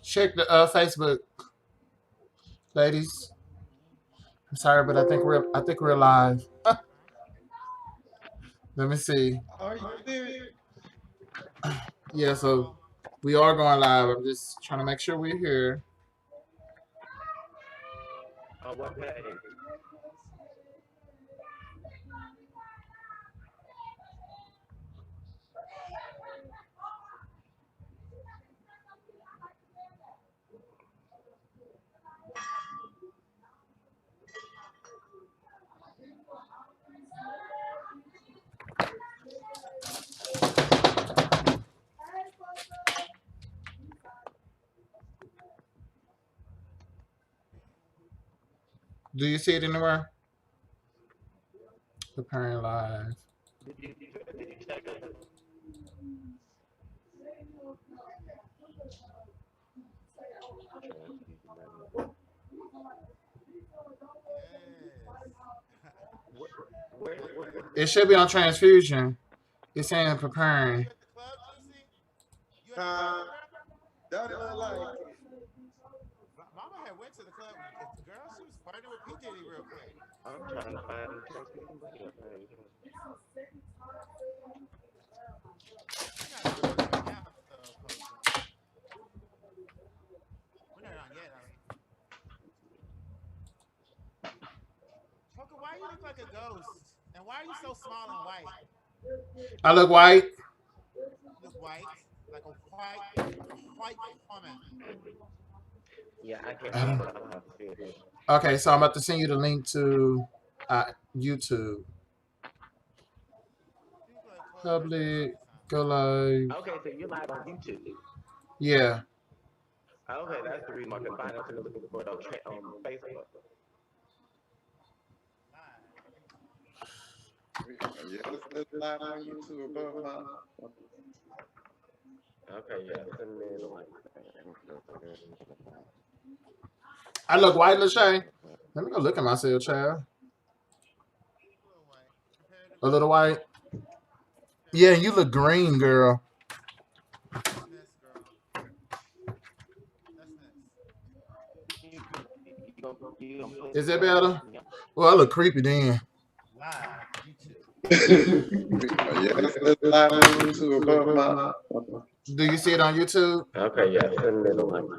Check the Facebook, ladies. I'm sorry, but I think we're live. Let me see. Are you serious? Yeah, so we are going live. I'm just trying to make sure we're here. On what page? Do you see it anywhere? Preparing live. Did you check it? Where? It should be on transfusion. It's saying preparing. At the club, Juicy? You at the club, Don't it look like it? Mama had went to the club. Girl, she was partying with P. Diddy real quick. I'm trying to find the transfusion video page. We gotta do it right now, Poker. We're not on yet, are we? Poker, why you look like a ghost? And why are you so small and white? I look white. You look white, like a white woman. Yeah, I can't I don't- see, but I don't have to see it. Okay, so I'm about to send you the link to YouTube. You look like Chloe Public, Kardashian. go live. Okay, so you're live on YouTube. Yeah. Okay, that's the reason I can find out you're looking for it on Facebook. Yeah, let's live on YouTube above my. Okay, yeah, send me the link. I look white, Lachey. Let me go look at myself, child. A little white. Yeah, you look green, girl. Is that better? Well, I look creepy then. Yeah, let's live on YouTube above my. Do you see it on YouTube? Okay, yeah, send me the link.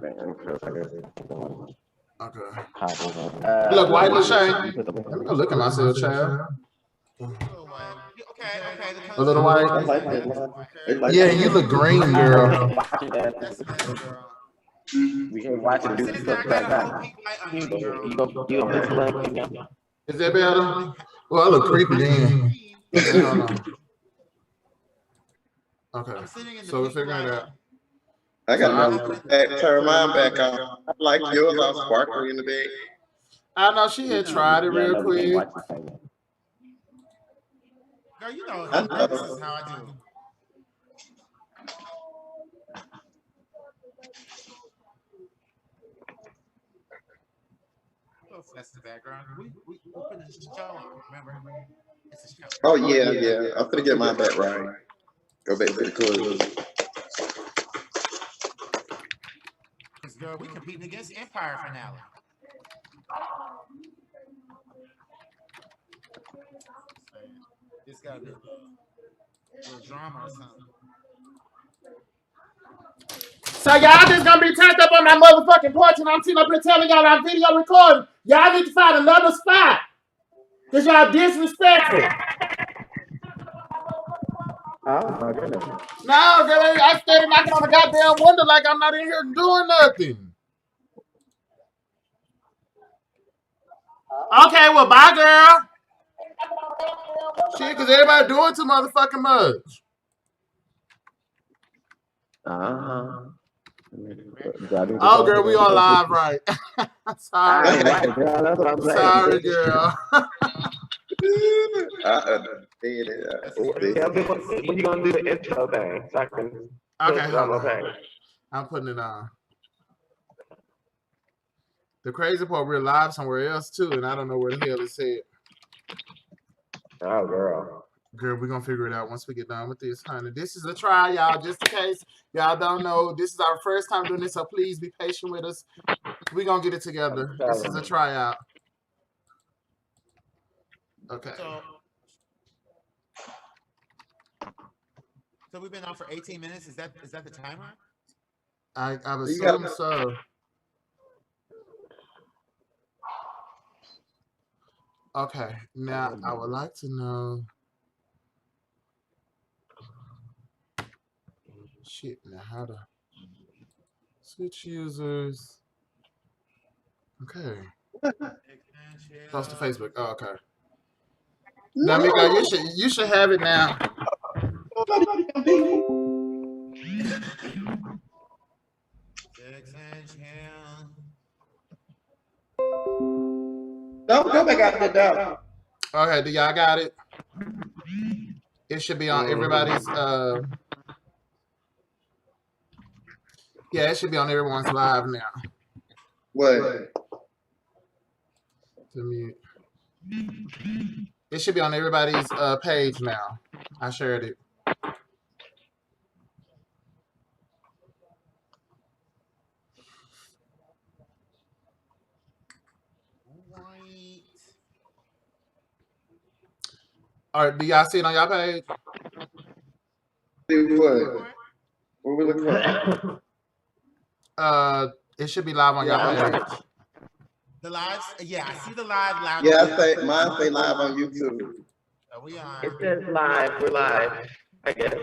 Okay. You look white, Lachey. Let me go look at myself, child. Okay. A little white. Yeah, you look green, girl. We can watch it do stuff like that. You go miss the link. Is that better? Well, I look creepy then. Okay, hold on. Okay, so we're figuring it out. I gotta turn mine back on. I like yours all sparkly in the bed. I know she had tried it real quick. Girl, you know this is how I do. That's the background. We put the show on, remember? It's a show. Oh, yeah. I'm gonna get mine back right. Go back to the club. Because, girl, we competing against Empire finale. It's gotta be a little drama or something. So y'all just gonna be turned up on my motherfucking porch and I'm sitting up here telling y'all I'm video recording. Y'all need to find another spot. Cause y'all disrespectful. Oh my goodness. No, girl, I stayed knocking on the goddamn window like I'm not in here doing nothing. Okay, well, bye, girl. Shit, cause everybody doing too motherfucking much. Oh, girl, we on live, right? Sorry. That's what I'm saying. Sorry, girl. When you gonna do the intro thing? So I can Okay, hold on. I'm putting it on. The crazy part, we're live somewhere else too, and I don't know where the hell it said. Oh, girl. Girl, we're gonna figure it out once we get done with this, honey. This is a try, y'all, just in case y'all don't know. This is our first time doing this, so please be patient with us. We're gonna get it together. This is a tryout. Okay. So we've been on for 18 minutes. Is that the timer? I assume so. Okay. Now I would like to know. Shit, now how to switch users. Okay. Close to Facebook. Oh, okay. Now, Miko, you should have it now. Don't go back out the door. Okay, do y'all got it? It should be on everybody's yeah, it should be on everyone's live now. What? It should be on everybody's page now. I shared it. All right, do y'all see it on y'all page? What? What we looking for? It should be live on y'all page. The lives? Yeah, I see the live. Yeah, mine say live on YouTube. Are we on? It says live. We're live. I guess.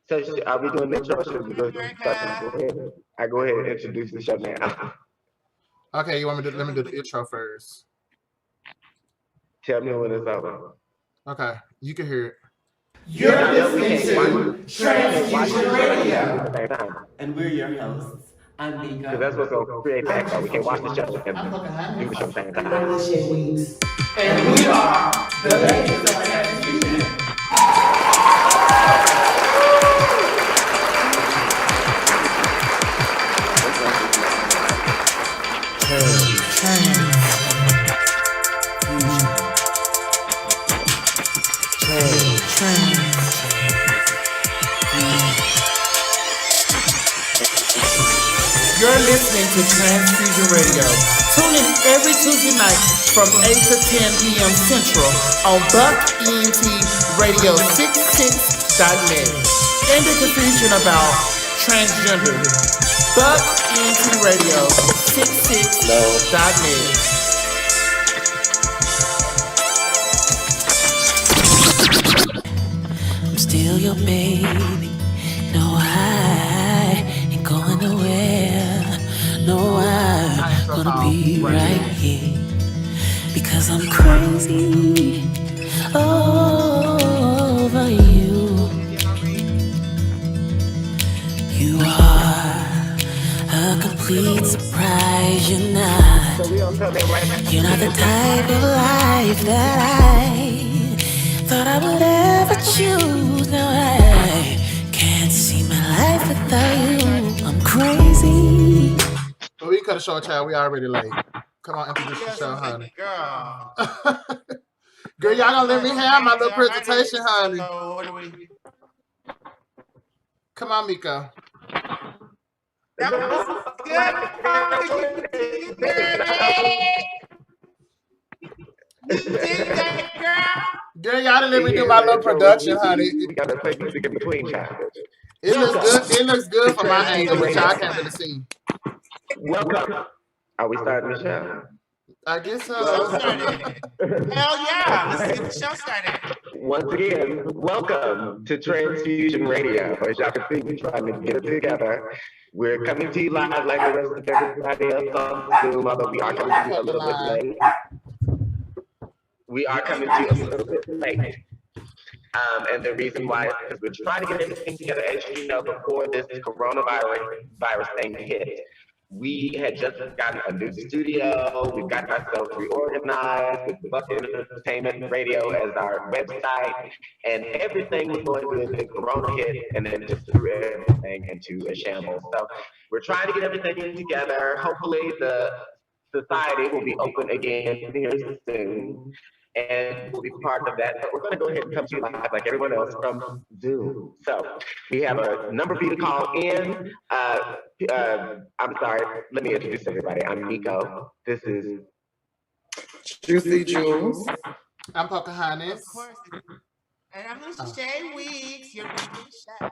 So are we doing the intro? I go ahead and introduce the show now. Okay, you want me to let me do the intro first? Tell me when it's over. Okay, you can hear it. You're listening to Transfusion Radio, and we're your hosts. I'm Mika. Because that's what's going to create the echo. We can watch the show and do the show at the same time. And we are the ladies of Transfusion. You're listening to Transfusion Radio. Tune in every Tuesday night from 8 to 10 p.m. Central on BuckENTRadio66.net. End the confusion about transgender. BuckENTRadio66.net. I'm still your baby. No, I ain't going nowhere. No, I'm gonna be right here. Because I'm crazy over you. You are a complete surprise. You're not the type of life that I thought I would ever choose. Now I can't see my life without you. I'm crazy. Well, we cut a short, child. We already late. Come on, introduce the show, honey. Girl. Girl, y'all gonna let me have my little presentation, honey. So what do we? Come on, Miko. That was good. You did that, girl. Girl, y'all didn't let me do my little production, honey. We got to play music in between, child. It looks good. It looks good for my angle, which y'all can't really see. Welcome. Are we starting the show? I guess so. Show started. Hell yeah. Let's get the show started. Once again, welcome to Transfusion Radio. As y'all can see, we're trying to get it together. We're coming to you live like the rest of everybody else on Zoom, although we are coming to you a little bit late. We are coming to you a little bit late. And the reason why is because we're trying to get everything together, as you know, before this coronavirus thing hit. We had just gotten a new studio. We've got ourselves reorganized with Buck Entertainment Radio as our website, and everything was going good. The corona hit, and then just threw everything into a shambles. So we're trying to get everything together. Hopefully, the society will be open again here soon. and will be part of that. But we're going to go ahead and come to you live like everyone else from Zoom. So we have a number for you to call in. I'm sorry, let me introduce everybody. I'm Nico. This is Juicy Jules. I'm Pocahontas. Of course. And I'm Lachey Weeks, your weekly chef.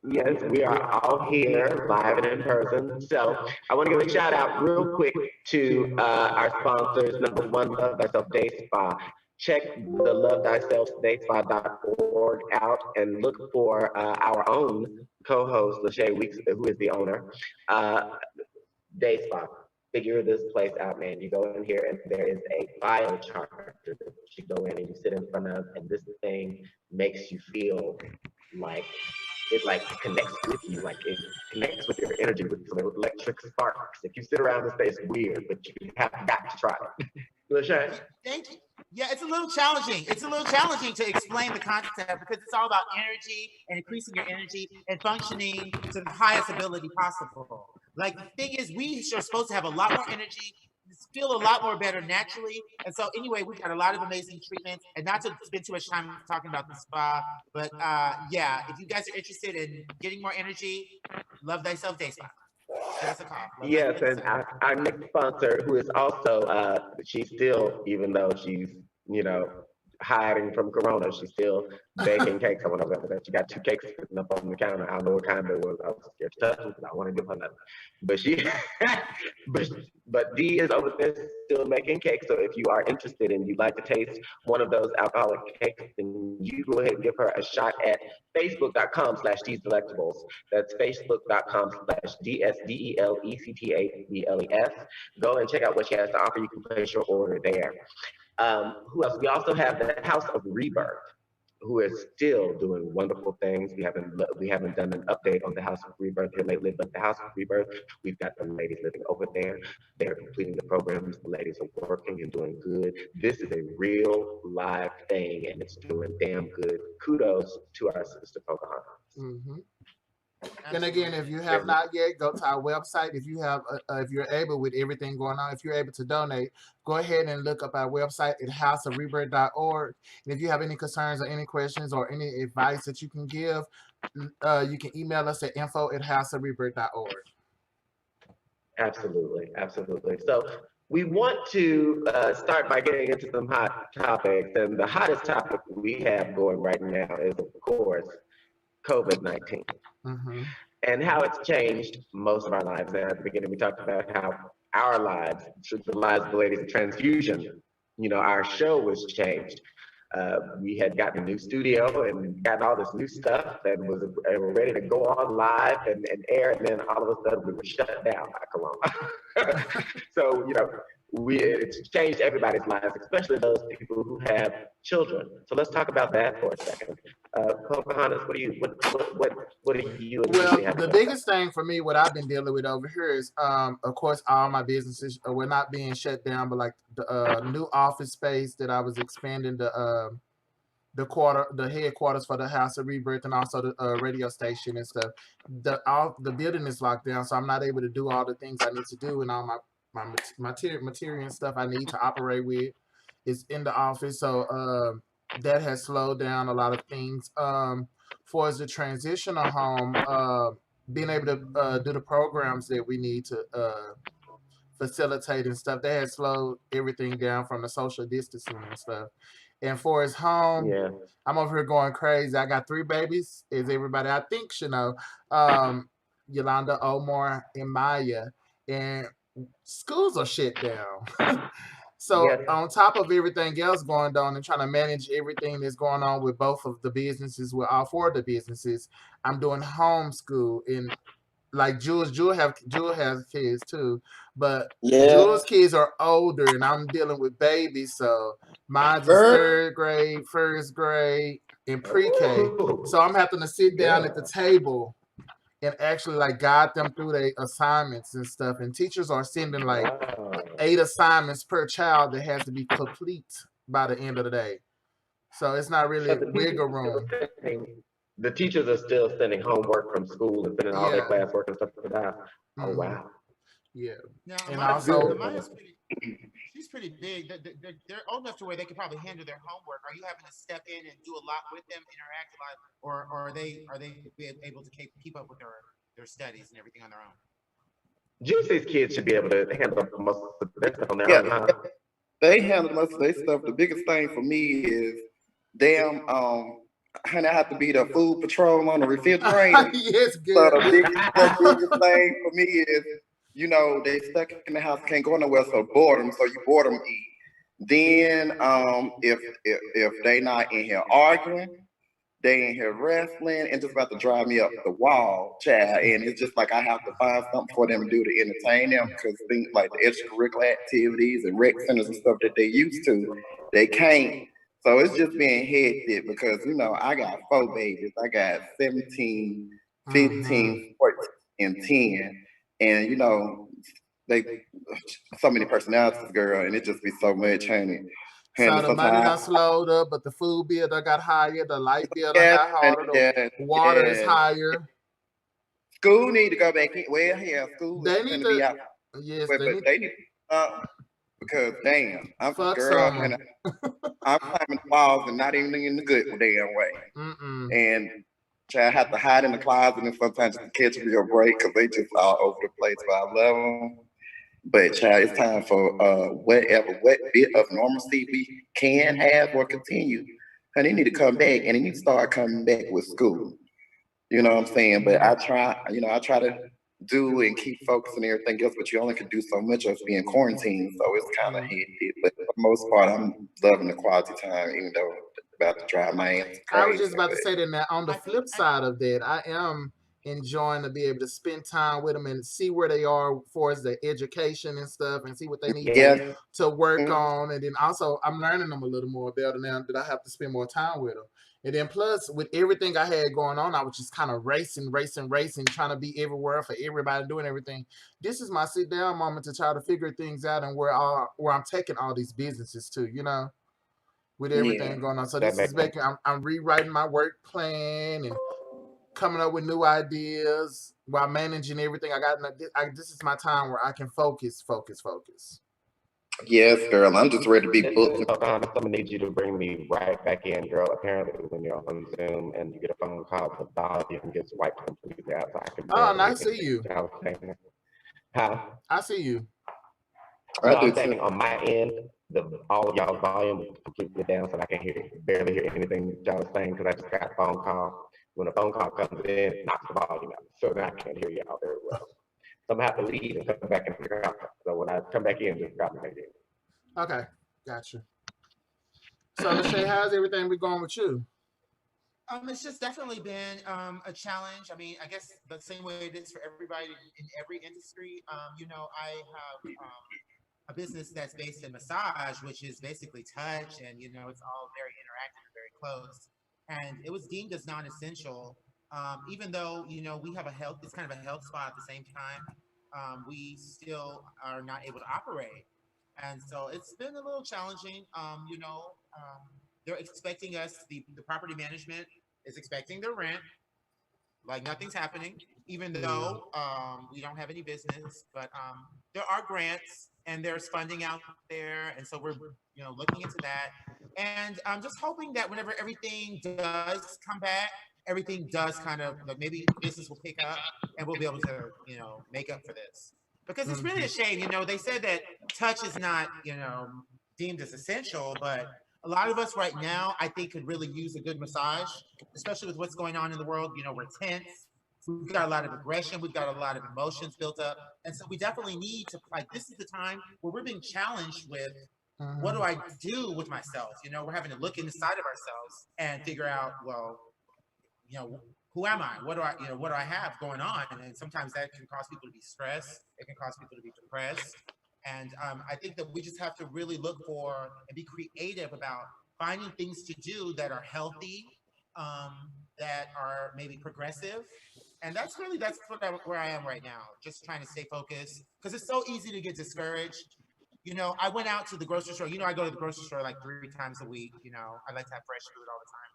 Yes, we are all here live and in person. So I want to give a shout out real quick to our sponsors. Number one, Love Thyself Day Spa. Check the lovethyselfdayspa.org out and look for our own co-host, Lachey Weeks, who is the owner. Day Spa. Figure this place out, man. You go in here and there is a biocharger that you go in and you sit in front of, and this thing makes you feel like it connects with you, like it connects with your energy with some electric sparks. If you sit around and say it's weird, but you have got to try it. Lachey? Thank you. Yeah, it's a little challenging. It's a little challenging to explain the concept because it's all about energy and increasing your energy and functioning to the highest ability possible. Like the thing is, we are supposed to have a lot more energy, feel a lot more better naturally. And so anyway, we've got a lot of amazing treatments, and not to spend too much time talking about the spa, but yeah, if you guys are interested in getting more energy, Love Thyself Day Spa. That's a call. Yes, and our next sponsor, who is also, she's still, even though she's, hiding from Corona, she's still baking cakes. I want to remember that she got 2 cakes sitting up on the counter. I don't know what kind they was. I was scared to touch them because I want to give her nothing. But she, but Dee is over there still making cakes. So if you are interested and you'd like to taste one of those alcoholic cakes, then you go ahead and give her a shot at facebook.com/Dee's Delectables. That's facebook.com/DSDELECTABLES. Go and check out what she has to offer. You can place your order there. Who else? We also have the House of Rebirth, who is still doing wonderful things. We haven't done an update on the House of Rebirth here lately, but the House of Rebirth, we've got the ladies living over there. They're completing the programs. The ladies are working and doing good. This is a real live thing, and it's doing damn good. Kudos to our sister Pocahontas. Mm-hmm. And again, if you have not yet, go to our website. If you're able, with everything going on, if you're able to donate, go ahead and look up our website at houseofrebirth.org. And if you have any concerns or any questions or any advice that you can give, you can email us at info@houseofrebirth.org. Absolutely, absolutely. So we want to start by getting into some hot topics, and the hottest topic we have going right now is, of course, COVID-19. Mm-hmm. And how it's changed most of our lives. And at the beginning, we talked about how our lives, the lives of the ladies of Transfusion, our show was changed. We had gotten a new studio and gotten all this new stuff and were ready to go on live and air, and then all of a sudden we were shut down by Corona. So, it's changed everybody's lives, especially those people who have children. So let's talk about that for a second. Pocahontas, what are you? Well, the biggest thing for me, what I've been dealing with over here is, of course, all my businesses were not being shut down, but like the new office space that I was expanding the headquarters for the House of Rebirth and also the radio station and stuff. The building is locked down, so I'm not able to do all the things I need to do, and all my material and stuff I need to operate with is in the office. So that has slowed down a lot of things. For as the transitional home, being able to do the programs that we need to facilitate and stuff, that has slowed everything down from the social distancing and stuff. And for his home, I'm over here going crazy. I got 3 babies, as everybody I think should know. Yolanda, Omar, and Maya. And schools are shut down. So on top of everything else going on and trying to manage everything that's going on with both of the businesses, with all 4 of the businesses, I'm doing homeschool. And like Jewel has kids too, but Jewel's kids are older, and I'm dealing with babies. So mine's is 3rd grade, 1st grade, and pre-K. So I'm having to sit down at the table and actually like guide them through their assignments and stuff. And teachers are sending like 8 assignments per child that has to be complete by the end of the day. So it's not really wiggle room. The teachers are still sending homework from school and sending all their classwork and stuff to the house. Oh, wow. Yeah, Now, and That's also good. Maya's pretty, she's pretty big. They're old enough to where they can probably handle their homework. Are you having to step in and do a lot with them, interact a lot, or are they able to keep up with their studies and everything on their own? Juicy's kids should be able to handle most of their stuff on their Yeah, own, huh? they handle most of their stuff. The biggest thing for me is damn honey, I have to be the food patrol on the refrigerator. yes, So good. the biggest thing for me is, they stuck in the house, can't go nowhere, so boredom. So you boredom eat. Then if they not in here arguing, they in here wrestling and just about to drive me up the wall, child. And it's just like I have to find something for them to do to entertain them because things like the extracurricular activities and rec centers and stuff that they used to, they can't. So it's just being hectic because, I got 4 babies. I got 17, Mhm. 15, 14, and 10. And, they so many personalities, girl, and it just be so much, honey. So Honey, the money done sometimes, slowed up, but the food bill done got higher, the light bill done yes, got honey, harder, yes, the water is yes. higher. School need to go back in. Well, yeah, school is They need going to to, be out, yes, but they need they need because damn, I'm fuck girl, summer. and I'm climbing the walls and not even in the good damn way. Mm-mm. And I have to hide in the closet and sometimes just to catch a real break because they just all over the place. But I love them. But child, it's time for what bit of normalcy we can have or continue. And they need to come back and they need to start coming back with school. You know what I'm saying? But I try to do and keep focusing and everything else, but you only can do so much of being quarantined. So it's kind of hectic. But for the most part, I'm loving the quality time, even though it's about to drive my ass I was crazy. just about to But say that now on the I think flip side of that, I am enjoying to be able to spend time with them and see where they are for as their education and stuff and see what they need yeah, to work mm, on. And then also I'm learning them a little more better now that I have to spend more time with them. And then plus with everything I had going on, I was just kind of racing, trying to be everywhere for everybody doing everything. This is my sit down moment to try to figure things out and where I'm taking all these businesses to. With yeah, everything going on. So That this makes is making I'm rewriting my work plan and coming up with new ideas while managing everything. This is my time where I can focus. yes, girl. I'm just ready to be booked. Listen, I'm gonna need you to bring me right back in, girl. Apparently, when you're on Zoom and you get a phone call, the volume gets wiped completely out, so I can Oh, and barely I hear see anything you. I was saying. Huh? I see you. I No, do I'm too. saying on my end, all of y'all's volume is completely down, so I can barely hear anything y'all was saying because I just got a phone call. When a phone call comes in, it knocks the volume out, so then I can't hear y'all very well. So I'm gonna have to leave and come back and figure out. So when I come back in, just drop me back in. Okay, gotcha. So Lachey, how's everything been going with you? It's just definitely been a challenge. I mean, I guess the same way it is for everybody in every industry. I have a business that's based in massage, which is basically touch, and it's all very interactive and very close. And it was deemed as non-essential, even though we have a health. It's kind of a health spa at the same time. We still are not able to operate, and so it's been a little challenging. They're expecting us. The property management is expecting their rent like nothing's happening, even Yeah. though we don't have any business. But there are grants and there's funding out there, and so we're looking into that. And I'm just hoping that whenever everything does come back, everything does kind of like maybe business will pick up and we'll be able to make up for this. Because it's really a Mhm. shame. They said that touch is not deemed as essential, but a lot of us right now, I think, could really use a good massage, especially with what's going on in the world. We're tense. We've got a lot of aggression. We've got a lot of emotions built up. And so we definitely need to, like, this is the time where we're being challenged with what do I do with myself? We're having to look inside of ourselves and figure out, well, you know, who am I? What do I have going on? And sometimes that can cause people to be stressed. It can cause people to be depressed. And I think that we just have to really look for and be creative about finding things to do that are healthy, that are maybe progressive. And that's where I am right now. Just trying to stay focused because it's so easy to get discouraged. I went out to the grocery store. I go to the grocery store like 3 times a week. I like to have fresh food all the time.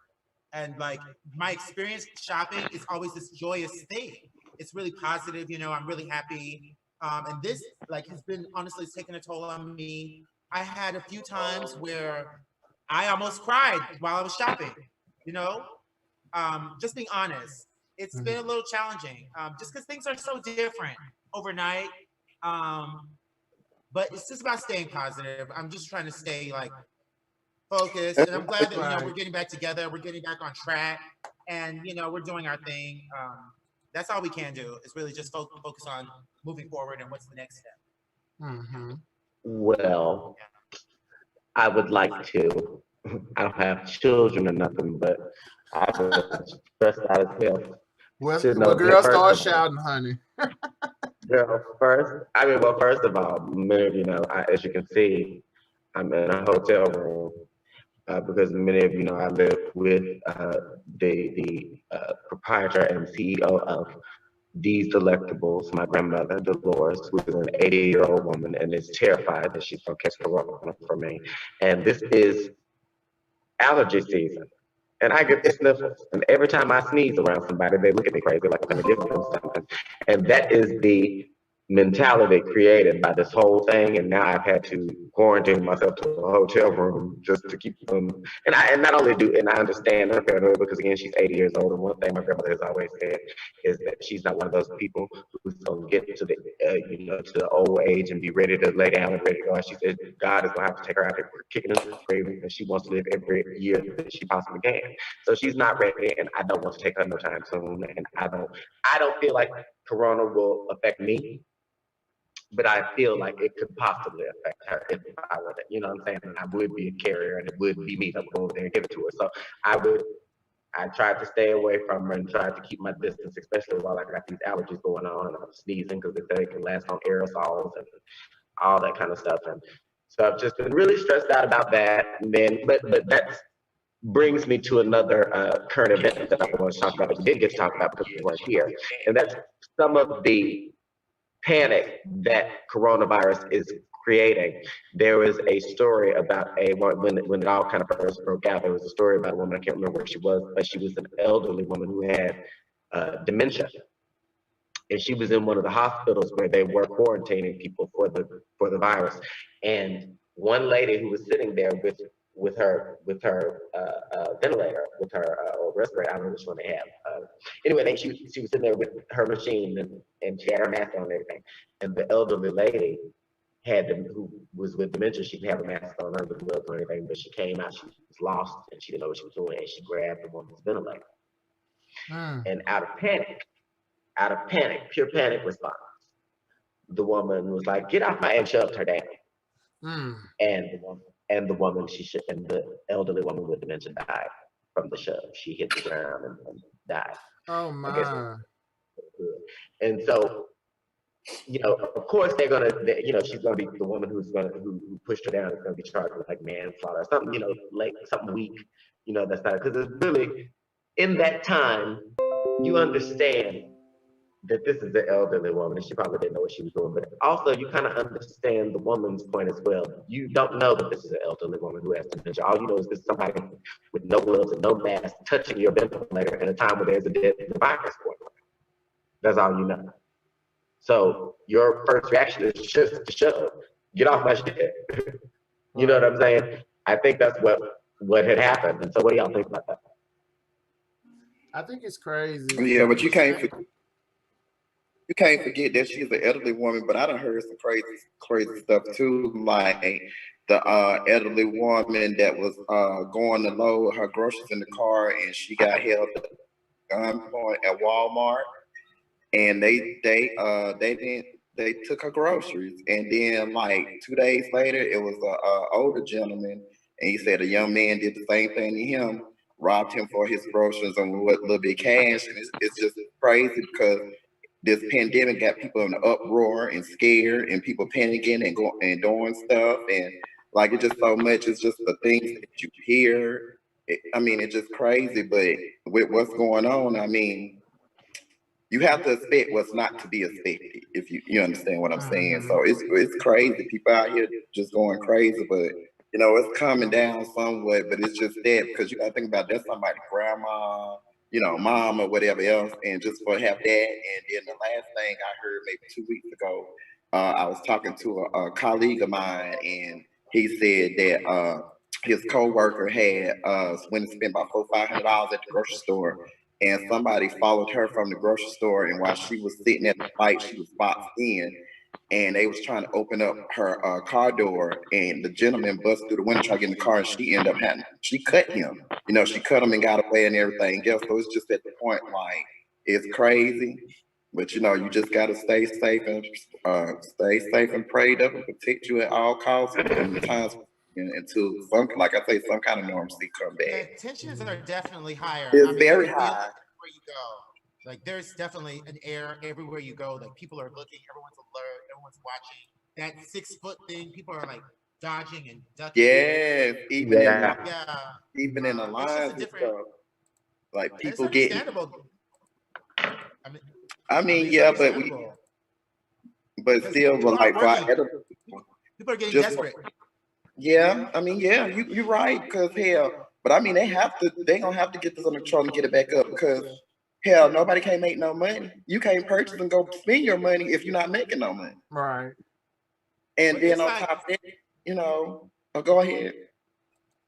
And like my experience shopping is always this joyous thing. It's really positive. I'm really happy. And this like has been honestly taking a toll on me. I had a few times where I almost cried while I was shopping, you know? Just being honest, it's been a little challenging, just because things are so different overnight. But it's just about staying positive. I'm just trying to stay like focused, and I'm glad that we're getting back together, we're getting back on track, and we're doing our thing. That's all we can do is really just focus on moving forward and what's the next step. Well, I would like to. I don't have children or nothing, but I was stressed out as hell. Well, girl, start shouting, honey. Girl, first of all, many of you know, as you can see, I'm in a hotel room because many of you know I live with the proprietor and CEO of These Delectables, my grandmother, Dolores, who is an 80-year-old woman and is terrified that she's going to catch corona from me. And this is allergy season. And I get the sniffles. And every time I sneeze around somebody, they look at me crazy like I'm going to give them something. And that is the mentality created by this whole thing. And now I've had to quarantine myself to a hotel room just to keep them. And I understand her paranoia because again, she's 80 years old. And one thing my grandmother has always said is that she's not one of those people who's going to get to the to the old age and be ready to lay down and ready to go. And she said God is going to have to take her out there kicking and screaming, and she wants to live every year that she possibly can. So she's not ready, and I don't want to take her no time soon. And I don't feel like Corona will affect me, but I feel like it could possibly affect her if I were to, you know what I'm saying? And I would be a carrier, and it would be me that would go over there and give it to her. So I tried to stay away from her and tried to keep my distance, especially while I got these allergies going on and I'm sneezing because they can last on aerosols and all that kind of stuff. And so I've just been really stressed out about that. And then, but that brings me to another current event that I want to talk about, but we didn't get to talk about because we weren't here. And that's some of the panic that coronavirus is creating. There was a story about when it all kind of first broke out, there was a story about a woman, I can't remember where she was, but she was an elderly woman who had dementia. And she was in one of the hospitals where they were quarantining people for the virus. And one lady who was sitting there with her ventilator, with her respirator, I don't know which one they have. Anyway, she was sitting there with her machine and she had her mask on and everything. And the elderly lady who was with dementia, she didn't have a mask on her, the gloves or anything, but she came out, she was lost and she didn't know what she was doing, and she grabbed the woman's ventilator. And out of panic, pure panic response, the woman was like, "Get off my," and shoved her down. And the elderly woman with dementia died from the shove. She hit the ground and died. Oh my! And so, of course they're gonna, she's gonna be the woman who pushed her down is gonna be charged with like manslaughter, something, like something weak, that's not, because it's really in that time you understand that this is an elderly woman and she probably didn't know what she was doing, but also you kind of understand the woman's point as well. You don't know that this is an elderly woman who has dementia. All you know is this is somebody with no gloves and no mask touching your ventilator at a time where there's a deadly virus going on. That's all you know. So your first reaction is just to shove, get off my shit. You know what I'm saying? I think that's what had happened. And so what do y'all think about that? I think it's crazy. Yeah, but you can't forget that she's an elderly woman, but I done heard some crazy stuff too, like the elderly woman that was going to load her groceries in the car and she got held at gunpoint at Walmart, and they took her groceries, and then like 2 days later it was a older gentleman, and he said a young man did the same thing to him, robbed him for his groceries and what little bit cash, and it's just crazy because this pandemic got people in an uproar and scared and people panicking and doing stuff, and like it's just so much. It's just the things that you hear. It's just crazy. But with what's going on, you have to expect what's not to be expected. If you understand what I'm saying. So it's crazy. People out here just going crazy, but it's calming down somewhat. But it's just that because you got to think about that's somebody's grandma, mom or whatever else, and just for have that. And then the last thing I heard maybe 2 weeks ago I was talking to a colleague of mine, and he said that his coworker had went and spent about $400-500 at the grocery store, and somebody followed her from the grocery store, and while she was sitting at the light, she was boxed in, and they was trying to open up her car door, and the gentleman busted through the window trying to get in the car, and she ended up she cut him. You know, she cut him and got away and everything else. So it's just at the point like it's crazy. But you know, you just gotta stay safe and prayed up and protect you at all costs and times until some, like I say, some kind of normalcy come back. Yeah, tensions are definitely higher. It's very high. Everywhere you go, like there's definitely an air everywhere you go. Like people are looking, everyone's alert, everyone's watching. That 6-foot thing, people are like dodging and ducking. Yes, even in the lines and stuff. Like people get. I mean, yeah, but still, but like, people are getting desperate. Yeah, I mean, yeah, you're right, because hell, but I mean, they gonna have to get this under control and get it back up, because hell, nobody can't make no money. You can't purchase and go spend your money if you're not making no money. Right. And then on top of it, you know, go ahead.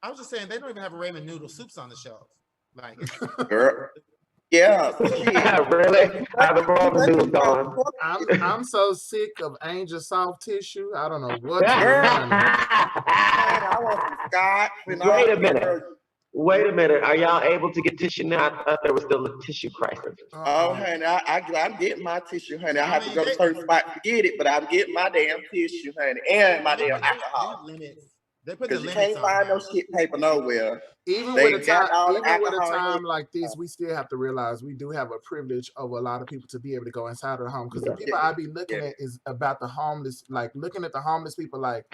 I was just saying, they don't even have a ramen noodle soups on the shelf. Like, girl. Yeah, really? I'm so sick of Angel soft tissue. I don't know what. Wait a minute. Are y'all able to get tissue now? I thought there was still a tissue crisis. Oh, honey, I'm getting my tissue, honey. I have to go to certain spot to get it, but I'm getting my damn tissue, honey, and my damn alcohol. Because you can't find no shit paper nowhere. Even with a time like this, we still have to realize we do have a privilege over a lot of people to be able to go inside of the home. Because the people I be looking at is about the homeless, like looking at the homeless people, like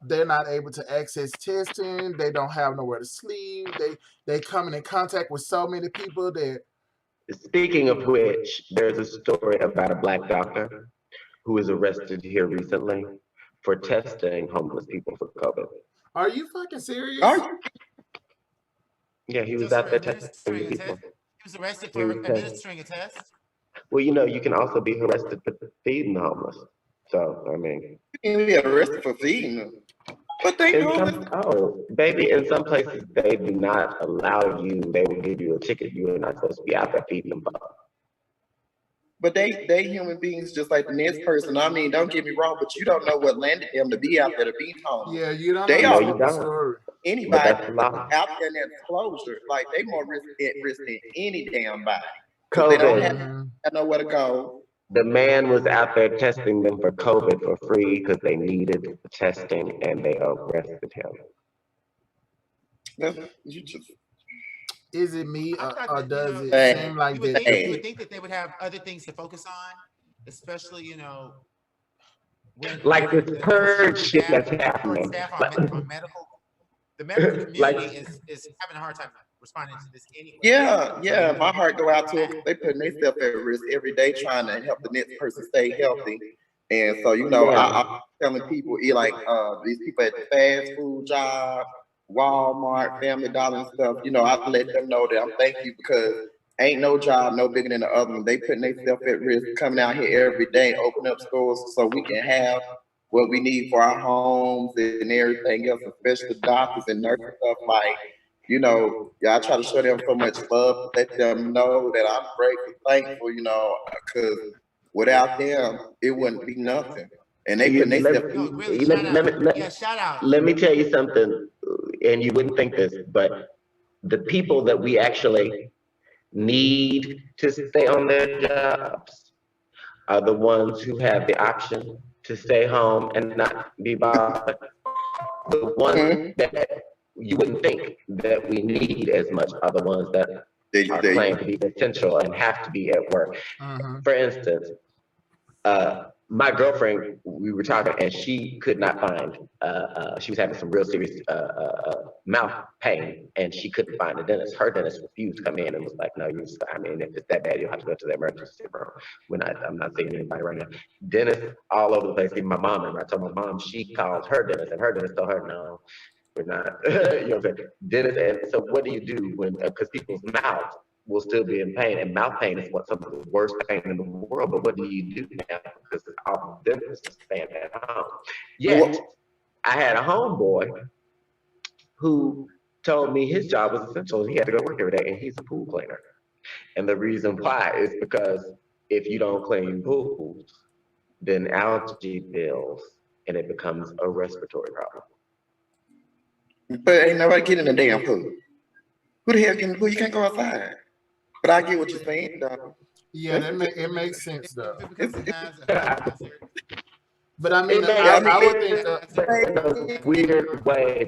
they're not able to access testing. They don't have nowhere to sleep. They coming in contact with so many people that. Speaking of which, there's a story about a Black doctor who was arrested here recently for testing homeless people for COVID. Are you fucking serious? Yeah, he was out there testing people. He was arrested for administering a test? Well, you know, you can also be arrested for feeding the homeless. So, I mean. You can be arrested for feeding them. But they baby, in some places, they do not allow you, they will give you a ticket. You are not supposed to be out there feeding them. But they human beings just like the next person. I mean, don't get me wrong, but you don't know what landed them to be out there to be homeless. Yeah, you don't know. The story. Anybody out there in that exposure, like they more at risk than any damn body. COVID. They don't have nowhere to go. The man was out there testing them for COVID for free because they needed the testing, and they arrested him. You just. Is it me, or does it seem like that? You would think that they would have other things to focus on, especially, you know, when like this purge shit that's happening. The medical community is having a hard time responding to this anyway. Yeah, my heart go out to them. They putting themselves at risk every day trying to help the next person stay healthy. And so, you know, I'm telling people, like these people at the fast food job, Walmart, Family Dollar and stuff, you know, I let them know that I'm thank you, because ain't no job no bigger than the other one. They putting themselves at risk coming out here every day, open up stores so we can have what we need for our homes and everything else, especially doctors and nurses and stuff. Like, you know, I try to show them so much love, let them know that I'm grateful, thankful, you know, because without them, it wouldn't be nothing. And they put themselves. Shout out. Let me tell you something, and you wouldn't think this, but the people that we actually need to stay on their jobs are the ones who have the option to stay home and not be bothered. The ones that you wouldn't think that we need as much are the ones that are claimed to be essential and have to be at work. For instance, my girlfriend, we were talking, and she could not find, she was having some real serious mouth pain, and she couldn't find a dentist. Her dentist refused to come in and was like, no, I mean, if it's that bad, you'll have to go to the emergency room. I'm not seeing anybody right now. Dentists all over the place, even my mom. And I told my mom, she called her dentist, and her dentist told her, no, we're not, you know what I'm saying? Dentist, and so what do you do when, because people's mouths will still be in pain, and mouth pain is some of the worst pain in the world. But what do you do now? Because their business staying at home. Yet, I had a homeboy who told me his job was essential. He had to go to work every day, and he's a pool cleaner. And the reason why is because if you don't clean pools, then algae builds, and it becomes a respiratory problem. But ain't nobody getting in the damn pool. Who the hell get in the pool? You can't go outside. But I get what you're saying, though. Yeah, it makes sense though. But I mean, I would think weird way.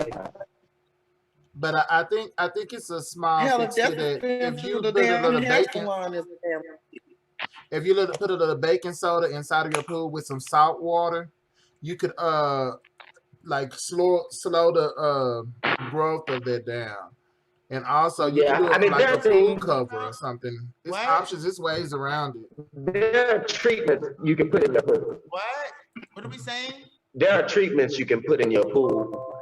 But I think it's a small Hell, fix to that. If you put a little baking, if you put a little baking soda inside of your pool with some salt water, you could like slow the growth of that down. And also, you can do it like a pool cover or something. It's options, it's ways around it. There are treatments you can put in your pool. What? What are we saying? There are treatments you can put in your pool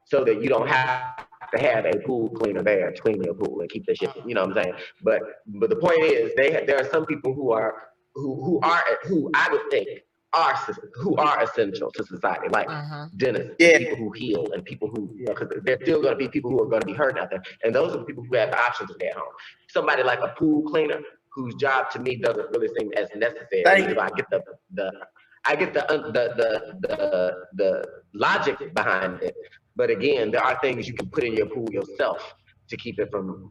so that you don't have to have a pool cleaner there to clean your pool and keep the shit. You know what I'm saying? But the point is, there are some people who I would think who are essential to society, like dentists, people who heal, and people who, because there's still going to be people who are going to be hurt out there, and those are the people who have the option to stay at home. Somebody like a pool cleaner, whose job to me doesn't really seem as necessary. I get the logic behind it, but again, there are things you can put in your pool yourself to keep it from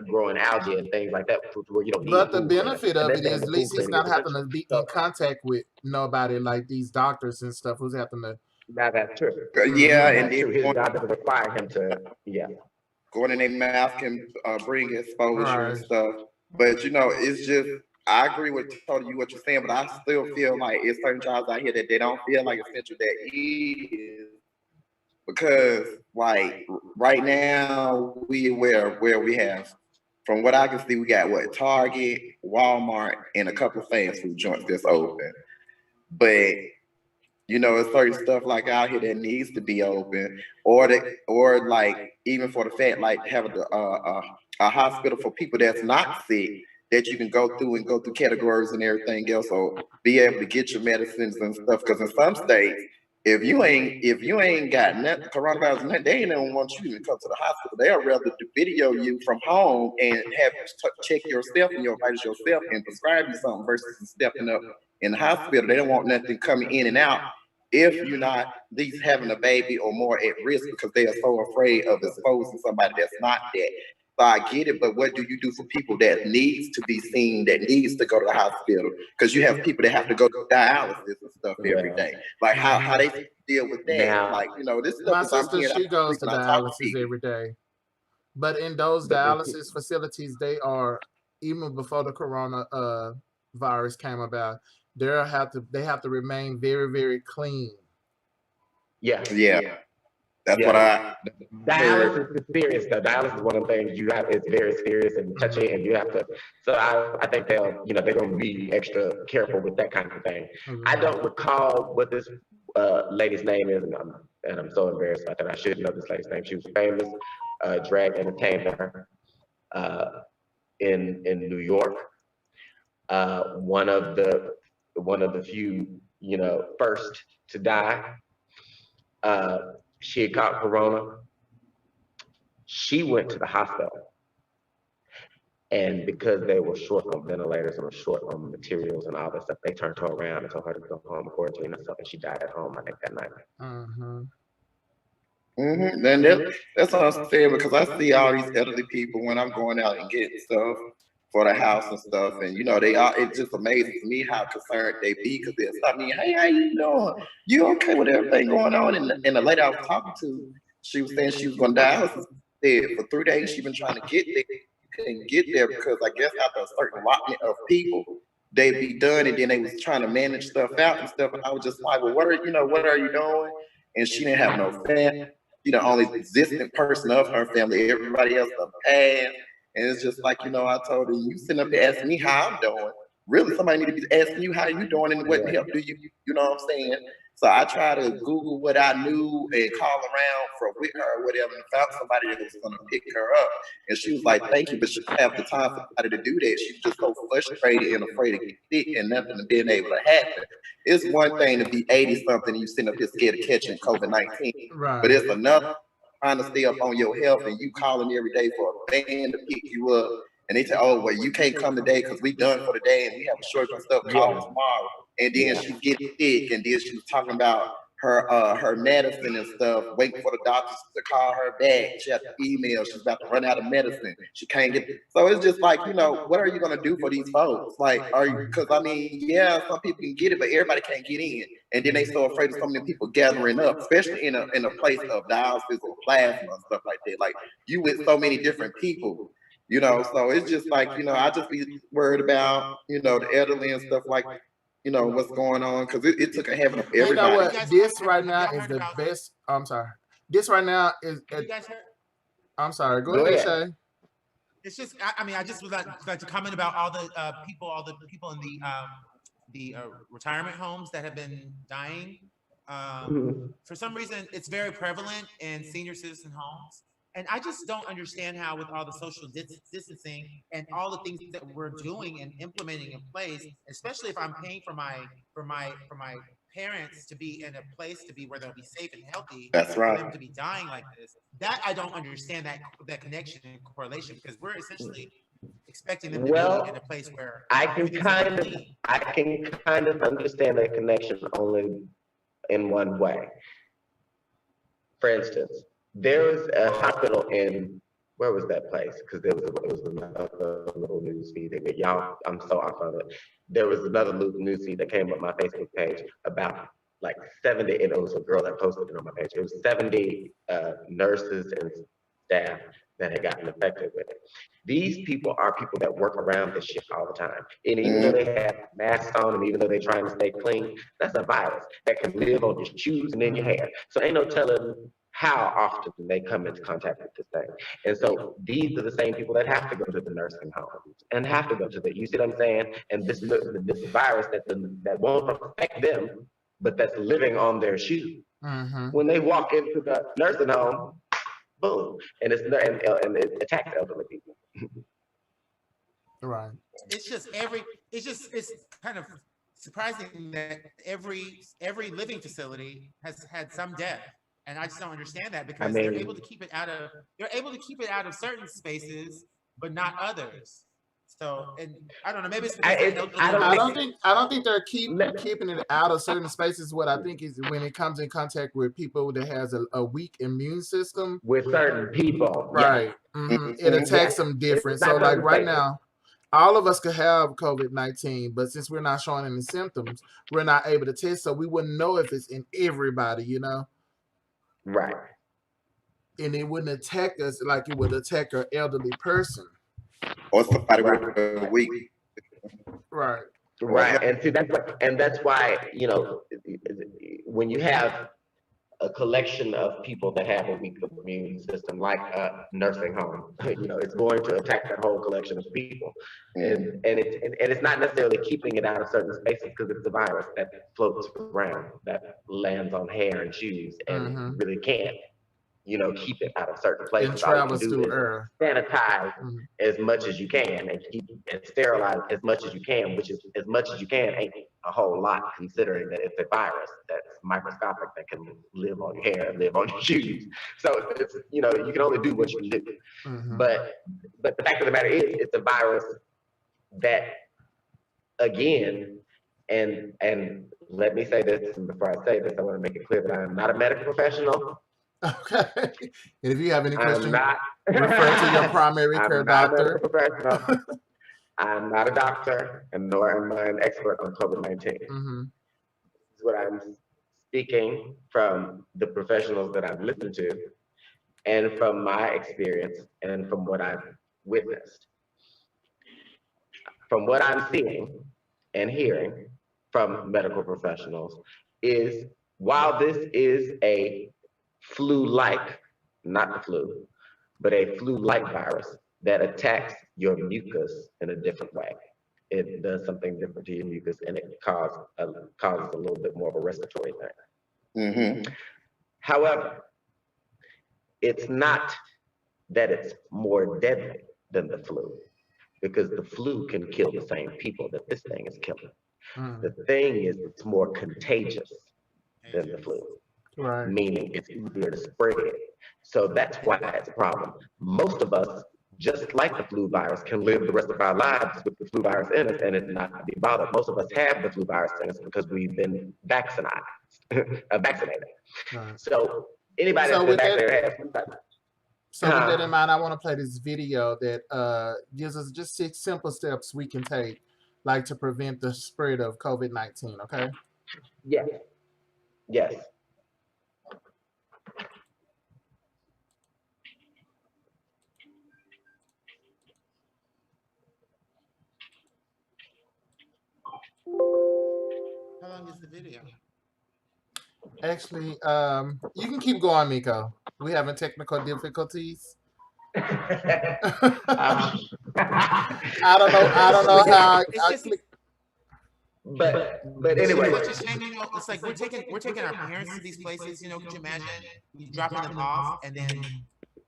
growing algae and things like that, where you don't need. But the benefit of it is, at least he's not having to be in contact with nobody like these doctors and stuff who's having to. That's true. Yeah, and his doctor require him to. Going in their mouth can bring exposure and stuff. But it's just, I agree with totally what you're saying, but I still feel like it's certain jobs out here that they don't feel like essential that is. Because like right now where we have, from what I can see, we got Target, Walmart, and a couple of fast food joints that's open. But it's certain stuff like out here that needs to be open, or like even for the fact like having a hospital for people that's not sick that you can go through categories and everything else, or be able to get your medicines and stuff. Because in some states, if you ain't got coronavirus, they ain't even want you to come to the hospital. They'll rather video you from home and have you check yourself and your vitals yourself and prescribe you something versus stepping up in the hospital. They don't want nothing coming in and out if you're not at least having a baby or more at risk, because they are so afraid of exposing somebody that's not that. So I get it, but what do you do for people that needs to be seen, that needs to go to the hospital? Because you have people that have to go to dialysis and stuff every day. Like how they deal with that? Now, like this stuff. My sister, she goes to dialysis every day. But in those dialysis facilities, they are, even before the corona virus came about, they have to remain very, very clean. Yeah. That's what dialysis is serious. The dialysis is one of the things it's very serious and touchy, and you have to. So I think they're going to be extra careful with that kind of thing. I don't recall what this lady's name is, and I'm so embarrassed about that. I should know this lady's name. She was a famous drag entertainer in New York. One of the few, first to die. She had caught corona. She went to the hospital, and because they were short on ventilators and were short on materials and all that stuff, they turned her around and told her to go home and quarantine herself, and she died at home, I think, that night. Then that's what I'm saying, because I see all these elderly people when I'm going out and getting stuff for the house and stuff, and it's just amazing to me how concerned they be, because they'll stop me, hey, how you doing? You okay with everything going on? And the lady I was talking to, she was saying she was going to die. For 3 days she's been trying to get there. Couldn't get there because I guess after a certain allotment of people, they be done, and then they was trying to manage stuff out and stuff. And I was just like, well, what are you doing? And she didn't have no family. She the only existing person of her family. Everybody else passed. And it's just like, I told her, you sitting up there asking me how I'm doing, really somebody need to be asking you how you doing and what help do you, you know what I'm saying? So I try to Google what I knew and call around for with her or whatever, and found somebody that was going to pick her up. And she was like, "Thank you," but she didn't have the time for somebody to do that. She was just so frustrated and afraid to get sick and nothing being able to happen. It's one thing to be 80 something and you sitting up here scared of catching COVID-19, but it's another trying to stay up on your health and you calling every day for a band to pick you up. And they say, "Oh, well, you can't come today because we done for the day and we have a short of stuff calling tomorrow." And then she's getting sick, and then she was talking about her medicine and stuff, waiting for the doctors to call her back. She had to email, she's about to run out of medicine. She can't get, so it's just like, you know, what are you gonna do for these folks? Like, are you, because I mean, yeah, some people can get it, but everybody can't get in. And then they so afraid of so many people gathering up, especially in a place of dialysis or plasma and stuff like that. Like you with so many different people. You know, so it's just like, you know, I just be worried about, you know, the elderly and stuff like, you know, what's going on, because it took a heaven of everybody. You know what? This right now is the best. I'm sorry. This right now is. You guys heard? I'm sorry. Go ahead, Shay. It's just, I mean, I just would like to comment about all the people in the retirement homes that have been dying. For some reason, it's very prevalent in senior citizen homes. And I just don't understand how, with all the social distancing and all the things that we're doing and implementing in place, especially if I'm paying for my parents to be in a place to be where they'll be safe and healthy. That's right. For them to be dying like this, that I don't understand that connection and correlation, because we're essentially expecting them to be in a place where I can kind of understand that connection only in one way. For instance, there was a hospital in, where was that place? Because it was another little news feed that y'all, I'm so off of it. There was another news feed that came up my Facebook page about like 70, and it was a girl that posted it on my page. It was 70 nurses and staff that had gotten affected with it. These people are people that work around this shit all the time. And even though they have masks on, and even though they're trying to stay clean, that's a virus that can live on your shoes and in your hair. So ain't no telling how often they come into contact with this thing. And so these are the same people that have to go to the nursing homes and have to go to the, you see what I'm saying? And this virus that won't affect them, but that's living on their shoes. When they walk into the nursing home, boom, and it attacks elderly people. Right. It's kind of surprising that every living facility has had some death. And I just don't understand that, because they're able to keep it out of certain spaces, but not others. So, and I don't know, maybe it's because I don't think they're keeping it out of certain spaces. What I think is when it comes in contact with people that has a weak immune system with certain people, right? It attacks them different. So, like right now, all of us could have COVID-19, but since we're not showing any symptoms, we're not able to test, so we wouldn't know if it's in everybody, you know. Right. And it wouldn't attack us like it would attack an elderly person. Or somebody with a weak. Right. Right. And see, that's why, you know, when you have a collection of people that have a weak immune system, like a nursing home, you know, it's going to attack that whole collection of people. And it's not necessarily keeping it out of certain spaces, because it's a virus that floats around, that lands on hair and shoes, and really can't, you know, keep it out of certain places. It travels through air. Sanitize as much as you can, and keep and sterilize as much as you can, which is as much as you can ain't a whole lot, considering that it's a virus that's microscopic that can live on your hair, live on your shoes. So it's, you know, you can only do what you can do. But the fact of the matter is, it's a virus that, again, and let me say this, and before I say this, I want to make it clear that I am not a medical professional. Okay. And if you have any questions, refer to your primary care doctor. I'm not a doctor, and nor am I an expert on COVID-19. This is what I'm speaking from the professionals that I've listened to, and from my experience, and from what I've witnessed. From what I'm seeing and hearing from medical professionals is, while this is a flu-like, not the flu, but a flu-like virus that attacks your mucus in a different way. it does something different to your mucus, and it causes a little bit more of a respiratory thing. Mm-hmm. However, it's not that it's more deadly than the flu, because the flu can kill the same people that this thing is killing. The thing is, it's more contagious than the flu, meaning it's easier to spread. So that's why it's a problem. Most of us, just like the flu virus, can live the rest of our lives with the flu virus in us and it not be bothered. Most of us have the flu virus in us because we've been vaccinated. So anybody that's been vaccinated has flu virus. So with that in mind, I want to play this video that gives us just 6 simple steps we can take, like to prevent the spread of COVID-19. Okay? Yes. Yes. How long is the video? Actually, you can keep going, Miko. We having technical difficulties. I don't know how I click. But anyway, what you're saying, you know, it's like we're taking our parents to these places. You know, could you imagine dropping them off and then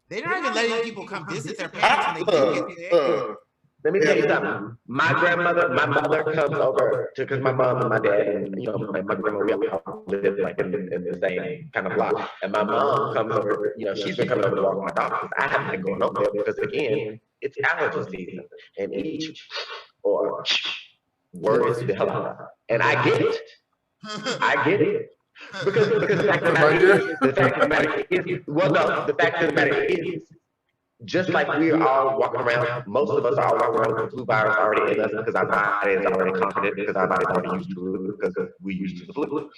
they're not even letting people come visit their parents when they do get there. Let me tell you something. My mother comes over because my mom and my dad and my grandma, we all live like in the same kind of block. And my mom comes over, she's been coming over to walk my dog because I haven't been going over there because again, it's allergy season. And each or worries the hell out of her. And I get it. I get it. Because the fact of the matter is, just like we are all walking around, most of us are all walking around with the flu virus already in us because our body is already confident, because our body is already used to it, because we're used to the flu.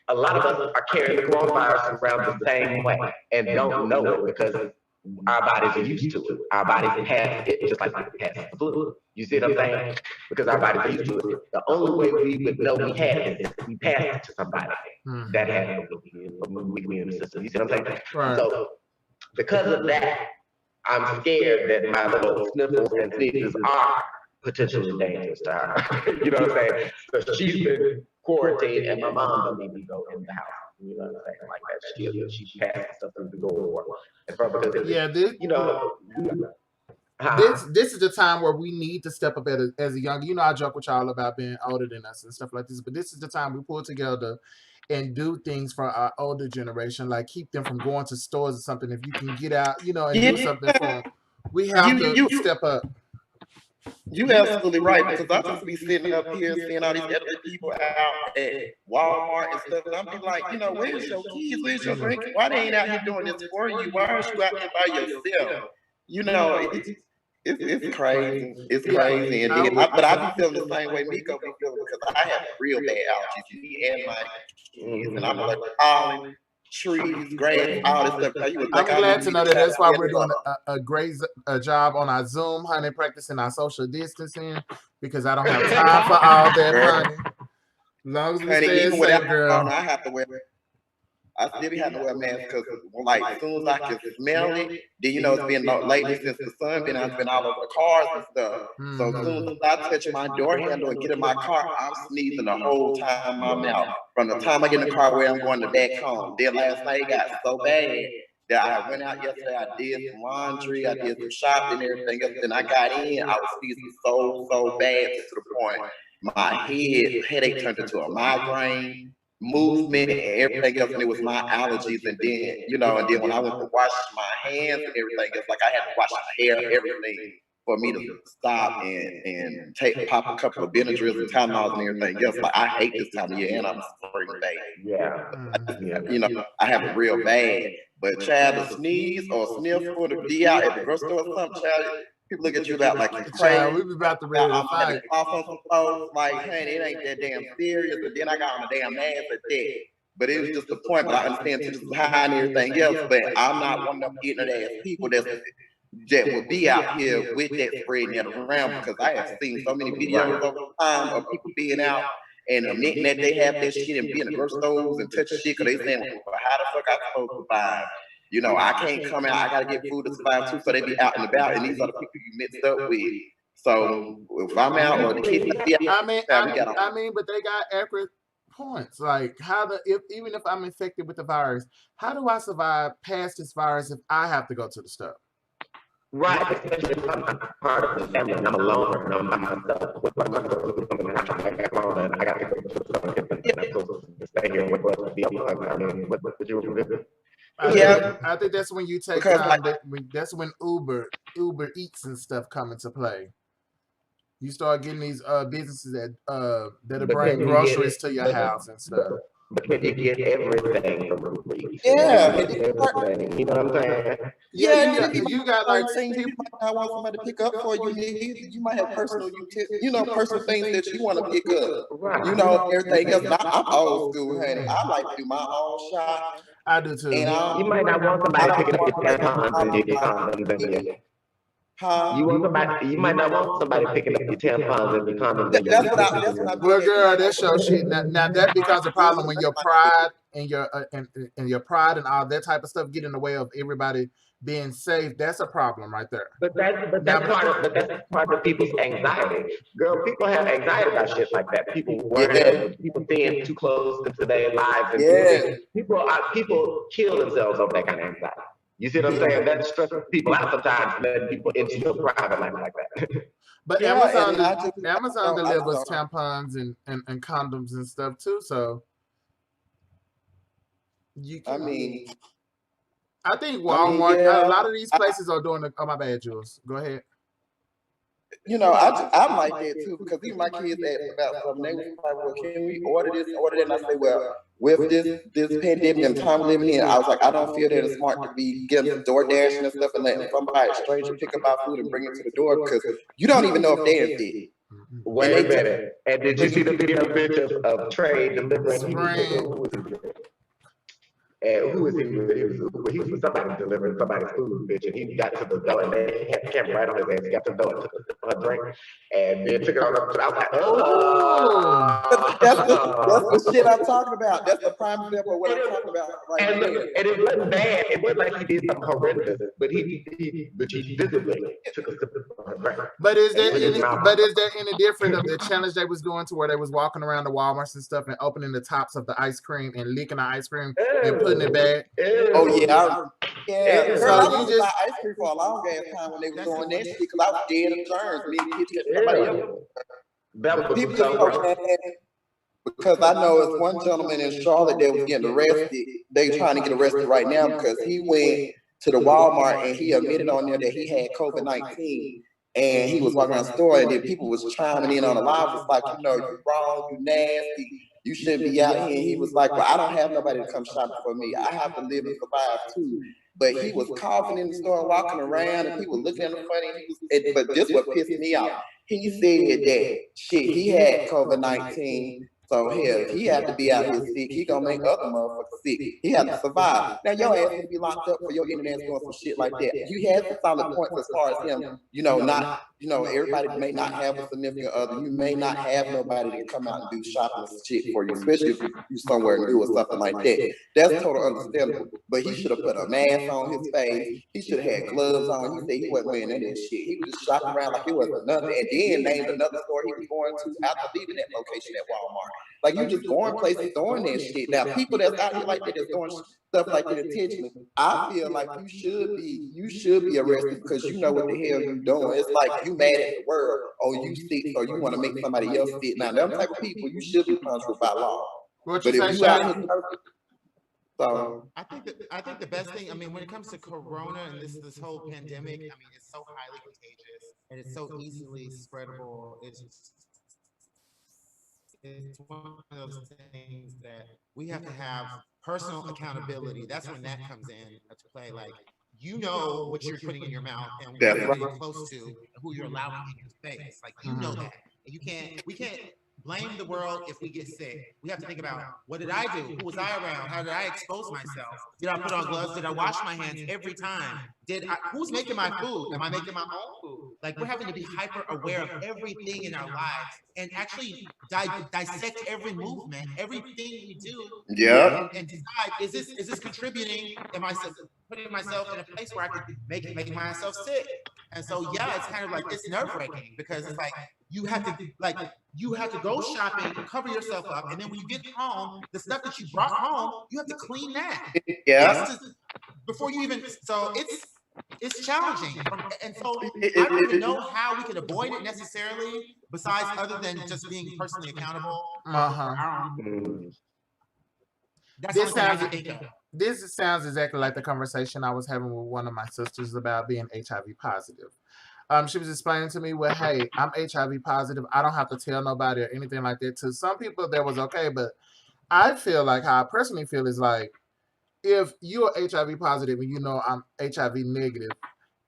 A lot of us are carrying the coronavirus around the same way and don't know it because our bodies are used to it. Our bodies have it just like we have the flu. You see what I'm saying? Because our bodies are used to it. The only way we would know we had it is if we passed it to somebody that had a weak immune system. You see what I'm saying? Right. So because of that, I'm scared that my little sniffles and sneezes are potentially dangerous to her. You know what I'm saying? So she's been quarantined, and my mom don't need to go in the house. You know what I'm saying? Like that. She passes stuff through the door. And because this is the time where we need to step up as a young. I joke with y'all about being older than us and stuff like this, but this is the time we pull together and do things for our older generation, like keep them from going to stores or something. If you can get out, and do something for them, we have to step up. You absolutely right, because I just be sitting up here seeing all these other people out at Walmart and stuff, and I'm be like, where's your keys? Where's your drink? Why they ain't out here doing this for you? Why aren't you out there by yourself? It's crazy. It's crazy. And then, but I be feeling the same way Miko be feeling because I have real bad allergies. Me and my kids, and I'm like pollen, trees, grass, all this stuff. I'm glad to know that's why we're doing a great job on our Zoom, honey, practicing our social distancing, because I don't have time for all that, honey. As long as we stay safe, girl. I have to wear. I still be having to wear a mask because, as soon as I can smell it, then it's been lately since the sun been out, it's been all over the cars and stuff. So as soon as I touch my door handle and get in my car, I'm sneezing the whole time I'm out. From the time I get in the car where I'm going to back home. Then last night it got so bad that I went out yesterday, I did some laundry, I did some shopping and everything else. Then I got in, I was sneezing so bad to the point my headache turned into a migraine. Movement and everything else, and it was my allergies, and then when I went to wash my hands and everything else, like I had to wash my hair, everything for me to stop and pop a couple of Benadryls and Tylenols and everything else. Like I hate this time of year, and I'm a spring baby. I have it real bad. But child, to sneeze or sniff or to be out at the grocery store or something, child, people look at you about like you're crazy. We be about to ready to fight. Off on some folks, like, hey, it ain't that damn serious. But then I got on a damn mask at that. But it was just the point. But I understand to just high and everything else. But I'm not one of them ignorant ass people that would be out here with that spreading that around, because I have seen so many videos over time of people being out and admitting that they have that shit and be in the grocery stores and touch shit because they saying, well, how the fuck I supposed to survive? I can't come out. I gotta get food to survive too. So they be out and about, and these are the people you mixed up with. So if I'm out or the kids, but they got accurate points. Like even if I'm infected with the virus, how do I survive past this virus if I have to go to the store? Right, especially if I'm part of the family and I'm alone and I'm by myself. I got to go to the store and get to stay here and what you I think that's when you take that's when Uber Eats and stuff come into play. You start getting these businesses that'll bring groceries to your house and stuff. But can you get everything from Uber Eats? Yeah. Everything. You know what I'm saying? Yeah, you got like things you might not want somebody to pick up for you. You might have personal personal things that you want to pick up. Right. Everything else. I'm old school, honey. I like to do my own shopping. I do too. And you might not want somebody picking up your tampons and your condoms and your. You might not want somebody picking up your tampons and your condoms. That's what I. Well, girl, that show shit. Now that becomes a problem when your pride and your your pride and all that type of stuff get in the way of everybody being safe. That's a problem right there. But that's part of people's anxiety. Girl, people have anxiety about shit like that. People worry, people seeing too close into their lives, and people kill themselves over that kind of anxiety. You see what I'm saying? That stresses people out sometimes, letting people into your private life like that. But Amazon delivers tampons and condoms and stuff too. So you can. I think Walmart. A lot of these places are doing. Oh, my bad, Jules. Go ahead. I'm like that too, because even my kids asked about something. They was like, "Well, can we order this, order that?" And I say, "Well, with this pandemic and time living in, I was like, I don't feel that it's smart to be getting DoorDash and stuff and letting somebody stranger pick up our food and bring it to the door, because you don't even know if they're infected." Wait a minute. And did you see the video of Trey delivering? And who was he with? He was with somebody delivering somebody's food, bitch. And he got to the door and they had the camera right on his ass. He got to the door and took a drink and then took it on up. I was like, oh. That's the shit I'm talking about. That's the prime example of what I'm talking about right now. And it wasn't bad. It wasn't like he did something horrendous, but he visibly took a sip of a drink. But is there any different of the challenge they was doing to where they was walking around the Walmarts and stuff and opening the tops of the ice cream and licking the ice cream and putting it back? Oh yeah. So I was just ice cream for a long ass time when they were doing that shit, because I was dead of germs. Me and kids somebody else. That was people because I know it's one gentleman in Charlotte that was getting arrested. They trying to get arrested right now because he went to the Walmart and he admitted on there that he had COVID-19. And he was walking around the store and then people was chiming in on the live. It's like, you're wrong, you nasty, you shouldn't be out here. And he was like, well, I don't have nobody to come shopping for me. I have to live and survive too. But he was coughing in the store, walking around, and people looking at him funny. But this what pissed me off. He said that he had COVID-19. So hell, he had to be out here sick. He gonna make other motherfuckers sick. He had to survive. Now your ass gonna be locked up for your internet doing some shit like that. You had some solid points as far as him, everybody may not have a significant other. You may not have nobody to come out and do shopping and shit for you, especially if you somewhere new or something like that. That's totally understandable. But he should have put a mask on his face. He should have had gloves on. He said he wasn't wearing any of that shit. He was just shopping around like it wasn't nothing. And then named another store he was going to after leaving that location at Walmart. Like, you just going places doing that shit. Now, people that's out here like that, that's doing stuff like that intentionally, I feel like you should be arrested because you know what the hell you doing. It's like you mad at the world, or you sick, or you want to make somebody else sick. Now, them type of people, you should be punishable by law. But if you out here, so I think the best thing, when it comes to Corona and this whole pandemic, it's so highly contagious and it's so easily spreadable. It's one of those things that we have to have personal accountability. That's when that comes in to play. Like, what you're putting in your mouth and who you're getting close to and who you're allowing in your face. Like, that. And we can't blame the world if we get sick. We have to think about, what did I do? Who was I around? How did I expose myself? Did I put on gloves? Did I wash my hands every time? Who's making my food? Am I making my own food? Like, we're having to be hyper aware of everything in our lives and actually dissect every movement, everything we do. Yeah. And decide, is this contributing? Am I putting myself in a place where I could make myself sick? And so, yeah, it's kind of like, it's nerve wracking because it's like, you have to go shopping, cover yourself up. And then when you get home, the stuff that you brought home, you have to clean that. Yeah. Before you even, so it's challenging. And so I don't even know how we can avoid it necessarily, besides other than just being personally accountable. That's the only thing I can think of. This sounds exactly like the conversation I was having with one of my sisters about being HIV positive. She was explaining to me, well, hey, I'm HIV positive. I don't have to tell nobody or anything like that. To some people, that was okay. But I feel like how I personally feel is like, if you're HIV positive and you know I'm HIV negative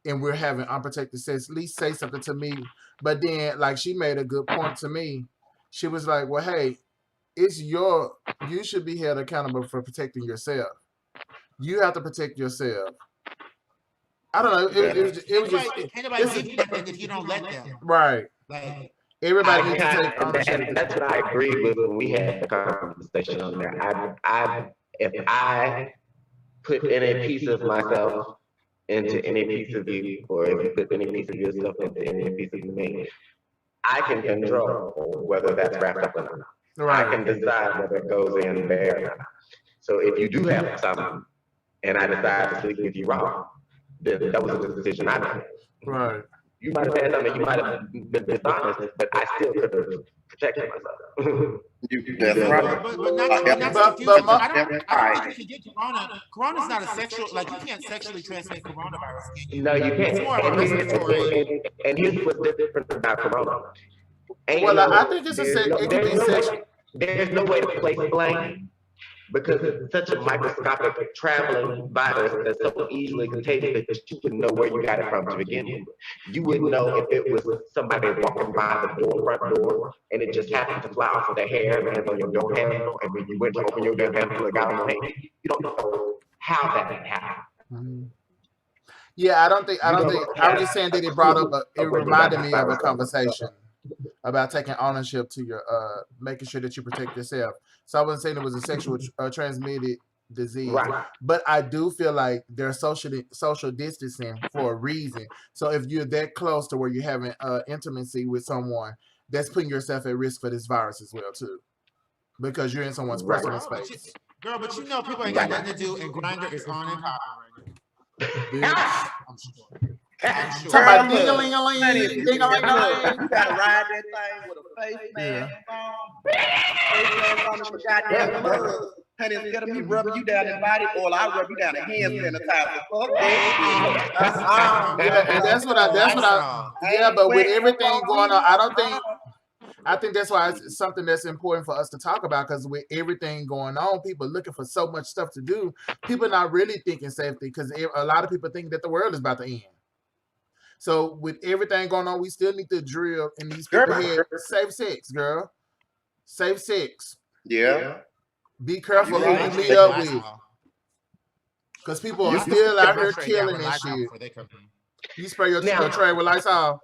and we're having unprotected sex, at least say something to me. But then, like, she made a good point to me. She was like, well, hey, you should be held accountable for protecting yourself. You have to protect yourself. I don't know. It was just. Can't nobody give you nothing if you don't let them. Right. Like, everybody needs to take ownership. And that's what I agreed with when we had the conversation on there. If I put any piece of myself into any piece of you, or if you put any piece of yourself into any piece of me, I can control whether that's wrapped up or not. Right. I can decide whether it goes in there or not. So if you do have something, and I decide to sleep with you wrong, then that was a decision I made. Right. You might have had something, you might have been dishonest, but I still could have protected myself. That's right. But not to confuse you. I don't think you can get corona. Corona's not a sexual, like, you can't sexually transmit coronavirus. No, you can't. It's more of a respiratory. And here's what's different about corona. Well, I think it can be sexual. There's no way to place blame, because it's such a microscopic traveling virus that's so easily contagious that you wouldn't know where you got it from to begin with. You wouldn't know if it was somebody walking by the front door, and it just happened to fly off of their hair and land on your door handle, and when you went to open your door handle, it got on your hand. You don't know how that happened. Yeah, I don't think. I was just saying that it brought up. It reminded me of a conversation about taking ownership to your making sure that you protect yourself. So I wasn't saying it was a sexual transmitted disease, right. But I do feel like there's social distancing for a reason. So if you're that close to where you're having intimacy with someone, that's putting yourself at risk for this virus as well too, because you're in someone's personal space. Girl, but you know people ain't got nothing to do, and Grindr is on and popping right now. I'm sure. Talking about ding-a-ling-a-ling, ding-a-ling-a-ling. You gotta ride that thing with a face mask on, goddamn glove. Honey, instead of me rubbing you down the body oil, I rub you down the hand sanitizer. Yeah, and that's what I. Yeah, but with everything going on, I think that's why it's something that's important for us to talk about, because with everything going on, people are looking for so much stuff to do. People are not really thinking safety, because a lot of people think that the world is about to end. So with everything going on, we still need to drill in these people's head. Safe sex, girl. Safe sex. Yeah. Be careful who you meet up with, because people are still out here killing that shit. You spray your tray with Lysol.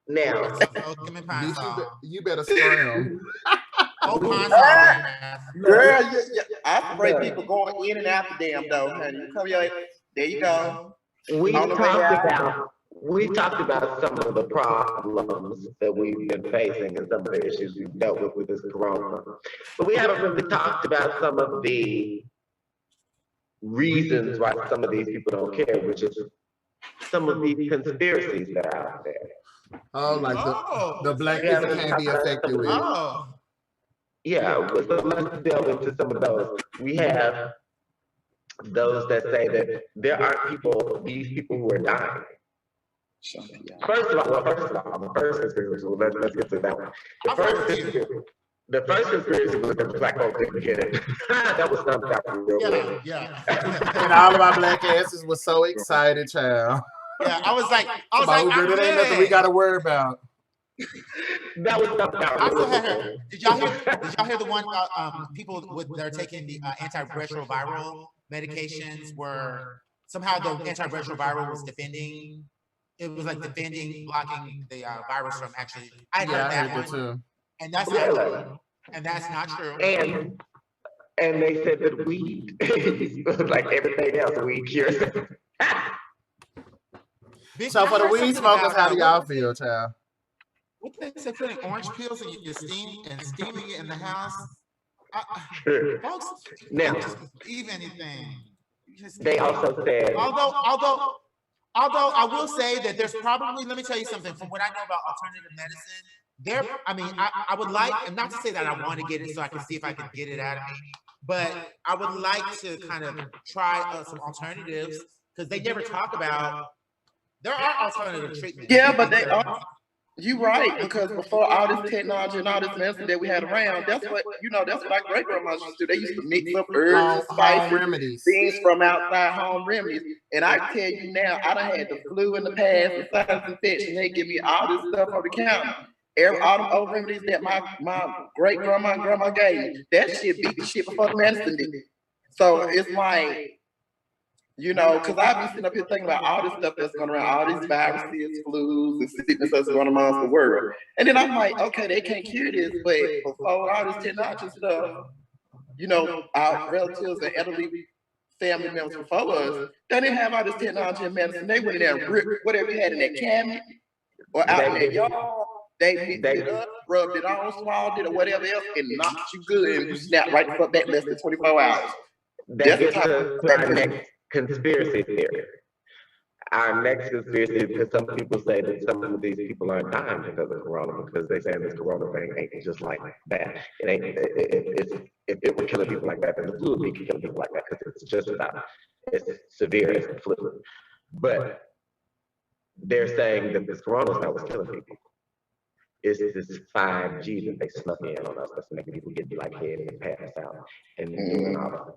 Now, you better spray them. Girl, I spray people going in and out the damn door, honey. You come your, there you go. We talked about some of the problems that we've been facing and some of the issues we've dealt with this corona. But we haven't really talked about some of the reasons why some of these people don't care, which is some of the conspiracies that are out there. Oh, like the black people can't be affected with. Yeah, so let's delve into some of those. We have those that say that there aren't these people who are dying. First of all, the first conspiracy, let's get to that one. The first conspiracy was that the black folks didn't get it. That was something that was real good. Yeah. And all of our black asses were so excited, child. Yeah, I was like, it ain't nothing we got to worry about. That was something that was also had did y'all hear the one people that are taking the antiretroviral medications were somehow the antiretroviral was defending. It was like blocking the virus from actually. I heard that one too. And that's not true. And that's not true. And they said that weed, like everything else, weed cures. So for the weed smokers, how do y'all feel, child? What they say, putting orange peels and you steaming it in the house. Folks, Now, just believe anything. they also said, Although I will say that there's probably, let me tell you something, from what I know about alternative medicine, I would like, and not to say that I want to get it so I can see if I can get it out of me, but I would like to kind of try some alternatives, because they never talk about, there are alternative treatments. Yeah, but they are. You right, because before all this technology and all this medicine that we had around, that's what our great grandmas used to do. They used to mix up herbs, spices, home remedies, things from outside, home remedies. And I tell you now, I done had the flu in the past, the sinus infection. They give me all this stuff on the counter. All them old remedies that my great grandma and grandma gave me, that shit beat the shit before the medicine did. So it's like, because I be sitting up here thinking about all this stuff that's going around, all these viruses, flus, and sickness that's going amongst the world. And then I'm like, okay, they can't cure this, but before all this technology stuff, our relatives and elderly family members before us, they didn't have all this technology and medicine. They went in there and ripped whatever you had in that cabinet or out in that yard. They mixed it up, rubbed it on, swallowed it, or whatever else, and knocked you good, and you snapped right the fuck back less than 24 hours. that gets to our next conspiracy theory. Our next conspiracy, because some people say that some of these people aren't dying because of corona, because they say this corona thing ain't just like that. It ain't. If it were killing people like that, then the flu would be killing people like that, because it's just about as severe as the flu. But they're saying that this corona is not what's killing people. It's this 5G that they snuck in on us that's making people get lightheaded and pass out and doing all of it.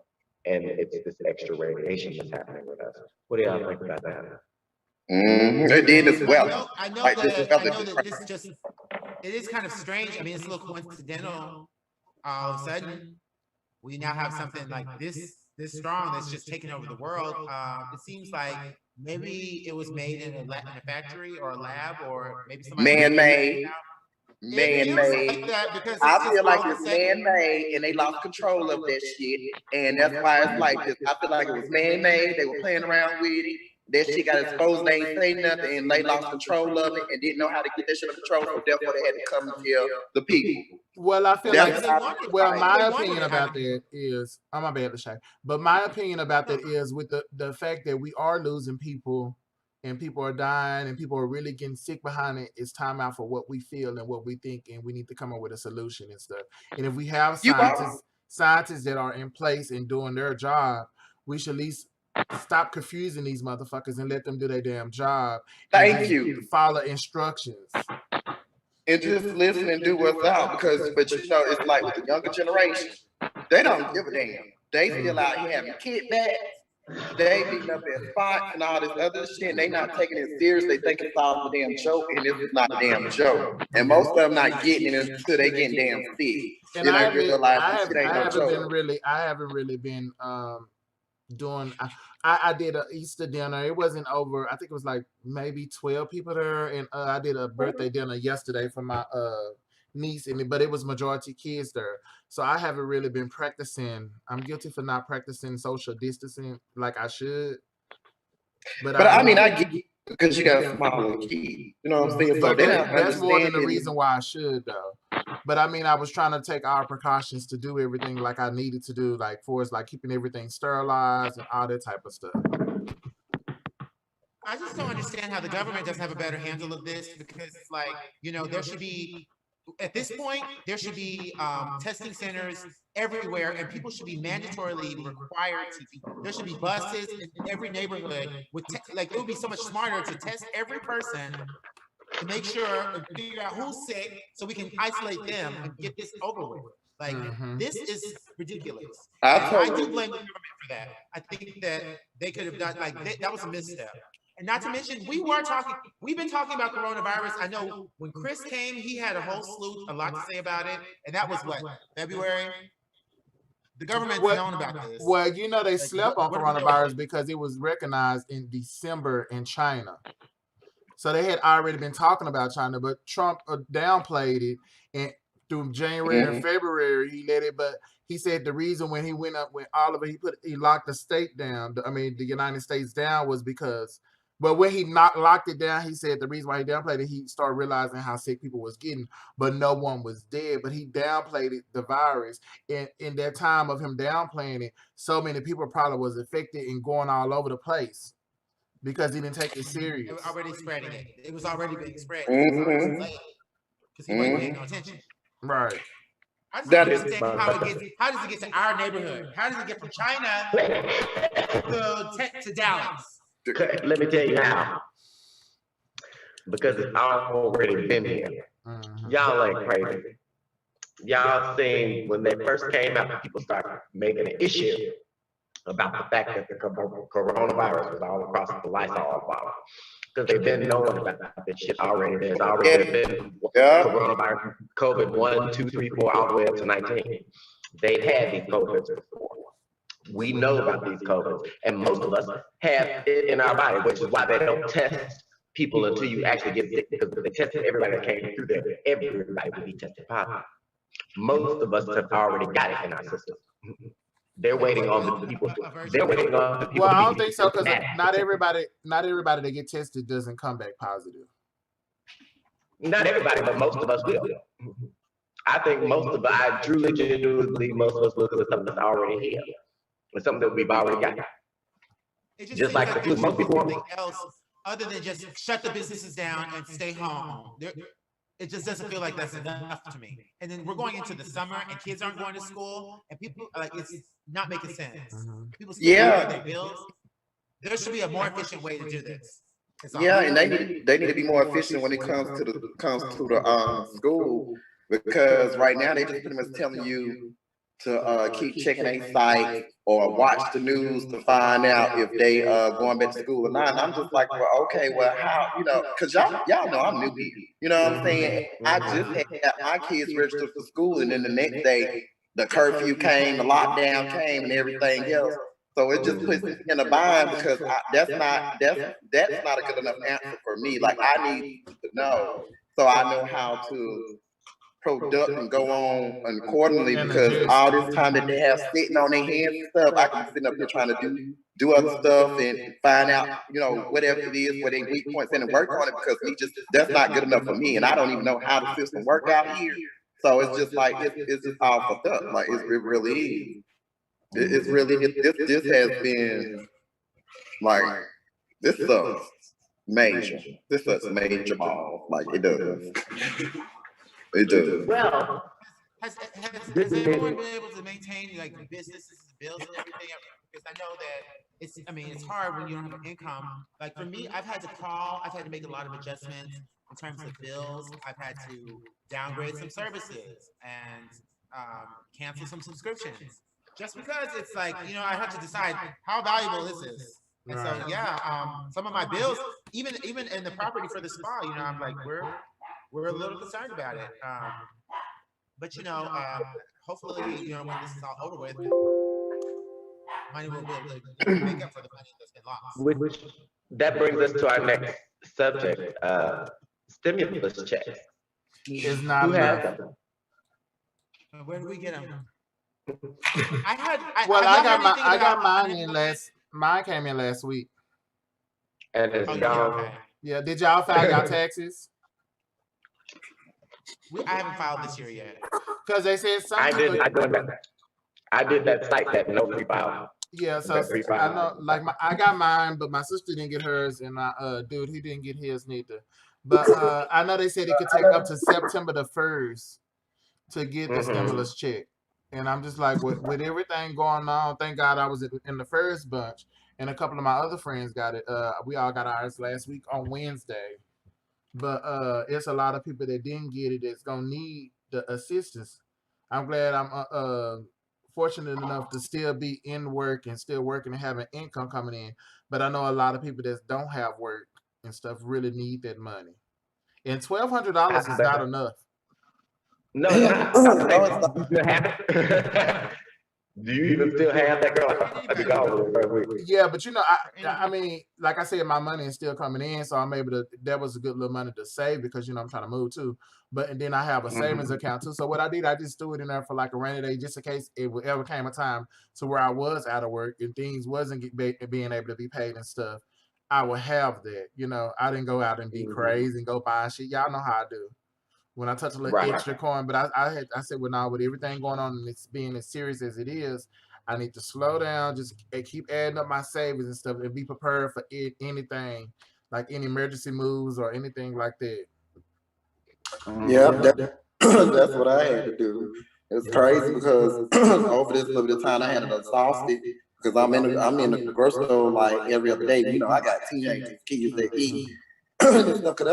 And it's this extra radiation that's happening with us. What do y'all think about that? They did as well. I know that this just, it is kind of strange. I mean, it's a little coincidental. All of a sudden, we now have something like this strong that's just taking over the world. It seems like maybe it was made in a factory or a lab, or maybe somebody man-made. Like I feel like it's man-made, and they lost control of that shit, and that's why it's like this. I feel like it was man-made. They were playing around with it. That shit got exposed. They ain't say nothing, and they lost control of it and didn't know how to get that shit under control. So therefore, they had to come and tell the people. Well, I feel my opinion about that is, oh, my bad, Lachey. But my opinion about that is, with the fact that we are losing people, and people are dying, and people are really getting sick behind it, it's time out for what we feel and what we think, and we need to come up with a solution and stuff. And if we have scientists that are in place and doing their job, we should at least stop confusing these motherfuckers and let them do their damn job. Thank you. Follow instructions. And just listen and do what's out, but it's like with the younger generation, they don't give a damn. They still out here having kickbacks. They beating up their spots and all this other shit, and they not taking it serious. They think it's all a damn joke, and it's not a damn joke. And most of them not getting it until they getting damn sick. And I haven't really been doing. I did an Easter dinner. It wasn't over. I think it was like maybe 12 people there, and I did a birthday dinner yesterday for my niece, but it was majority kids there. So I haven't really been practicing. I'm guilty for not practicing social distancing like I should. But I get it, because you got a small kid. You know what I'm saying? So that's more than the reason why I should, though. But I mean, I was trying to take our precautions to do everything like I needed to do, like for us, like keeping everything sterilized and all that type of stuff. I just don't understand how the government doesn't have a better handle of this, because it's like, there should be, at this point, there should be testing centers everywhere, and people should be mandatorily required there should be buses in every neighborhood with it would be so much smarter to test every person to make sure and figure out who's sick so we can isolate them and get this over with. This is ridiculous. I do blame the government for that. I think that they could have done, that was a misstep. And not to mention, we've been talking about coronavirus. I know when Chris came, he had a whole slew, a lot to say about it. And that was what, February? The government's known about this. Well, they slept on coronavirus because it was recognized in December in China. So they had already been talking about China, but Trump downplayed it. And through January and February, he let it. But he said the reason when he went up with Oliver, he locked the state down. I mean, the United States down was because But when he locked it down, he said the reason why he downplayed it, he started realizing how sick people was getting, but no one was dead. But he downplayed it, the virus. In that time of him downplaying it, so many people probably was affected and going all over the place because he didn't take it serious. It was already spreading it. It was already being spread. Mhm. Because he wasn't paying no attention. Right. I just don't understand how does it get to our neighborhood? How does it get from China to Dallas? Let me tell you how. Because it's already been here. Y'all ain't crazy. Y'all seen when they first came out, people started making an issue about the fact that the coronavirus was all across the Lysol bottle. Because they've been knowing about this shit already. There's already been coronavirus, COVID 1, 2, 3, 4, all the way up to 19. They've had these COVIDs before. We know about these COVIDs, and most of us have it in our body, which is why they don't test people until you actually get sick, because if they tested everybody that came through there, everybody would be tested positive. Most of us have already got it in our system. They're waiting on the people. They're waiting on the people. Well, I don't think so, because not everybody that get tested doesn't come back positive. Not everybody, but most of us will. I think I truly, genuinely believe most of us look at something that's already here. It's something that we've already got. Just like the flu. Most people something else other than just shut the businesses down and stay home. It just doesn't feel like that's enough to me. And then we're going into the summer and kids aren't going to school and people like it's not making sense. People still pay their bills. There should be a more efficient way to do this. Yeah, and they need to be more efficient when it comes to the school, because right now they just pretty much telling you to keep checking a site or watch the news to find out if they going back to school or not. And I'm just like, well, okay, well, how, because y'all know I'm new here. You know what I'm saying? I just had my kids registered for school, and then the next day the curfew came, the lockdown came, and everything else. So it just puts me in a bind, because that's not a good enough answer for me. Like, I need to know so I know how to product and go on accordingly, because all this time that they have sitting on their hands and stuff, I can be sitting up here trying to do other stuff and find out, whatever it is, where they weak points in, and work on it, because that's not good enough for me, and I don't even know how the system work out here. So it's just like it's just all fucked up. Like it really is. It's really this has been like, this sucks major. This sucks major ball. Like it does. It does. Well, has everyone been able to maintain like businesses, bills, and everything? Because I know that it's hard when you don't have an income. Like for me, I've had to make a lot of adjustments in terms of bills. I've had to downgrade some services and cancel some subscriptions. Just because it's like, I have to decide how valuable is this. And so some of my bills, even in the property for the spa, I'm like, we're a little concerned about it. But hopefully, when this is all over with, money will be able to make up for the money that's been lost. Which that brings us to our next subject, stimulus checks. It's not Who has enough. them? Where do we get them? I got mine came in last week. And it's gone. Yeah, did y'all file your taxes? I haven't filed this year yet. Because they said something. I did that site that nobody filed. Yeah, so I know, like I got mine, but my sister didn't get hers, and my dude, he didn't get his neither. But I know they said it could take up to September the 1st to get the stimulus check. And I'm just like, with everything going on, thank God I was in the first bunch, and a couple of my other friends got it. We all got ours last week on Wednesday. But it's a lot of people that didn't get it that's gonna need the assistance. I'm glad I'm fortunate enough to still be in work and still working and having income coming in. But I know a lot of people that don't have work and stuff really need that money. And $1,200 is not enough. No, do you even still have that, girl? Yeah, but I mean, like I said, my money is still coming in, so I'm able to. That was a good little money to save, because I'm trying to move too. And then I have a savings account too. So what I did, I just threw it in there for like a rainy day, just in case it ever came a time to where I was out of work and things wasn't being able to be paid and stuff. I would have that. You know, I didn't go out and be crazy and go buy shit. Y'all know how I do. When I touch a little extra coin, but I said, well, now with everything going on and it's being as serious as it is, I need to slow down, just keep adding up my savings and stuff, and be prepared for anything, like any emergency moves or anything like that. Yeah, that's what I had to do. It's crazy because over this little bit of time I had it exhausted because I'm in the grocery store like every other day. You know, I got teenagers, kids that eat and stuff. Cause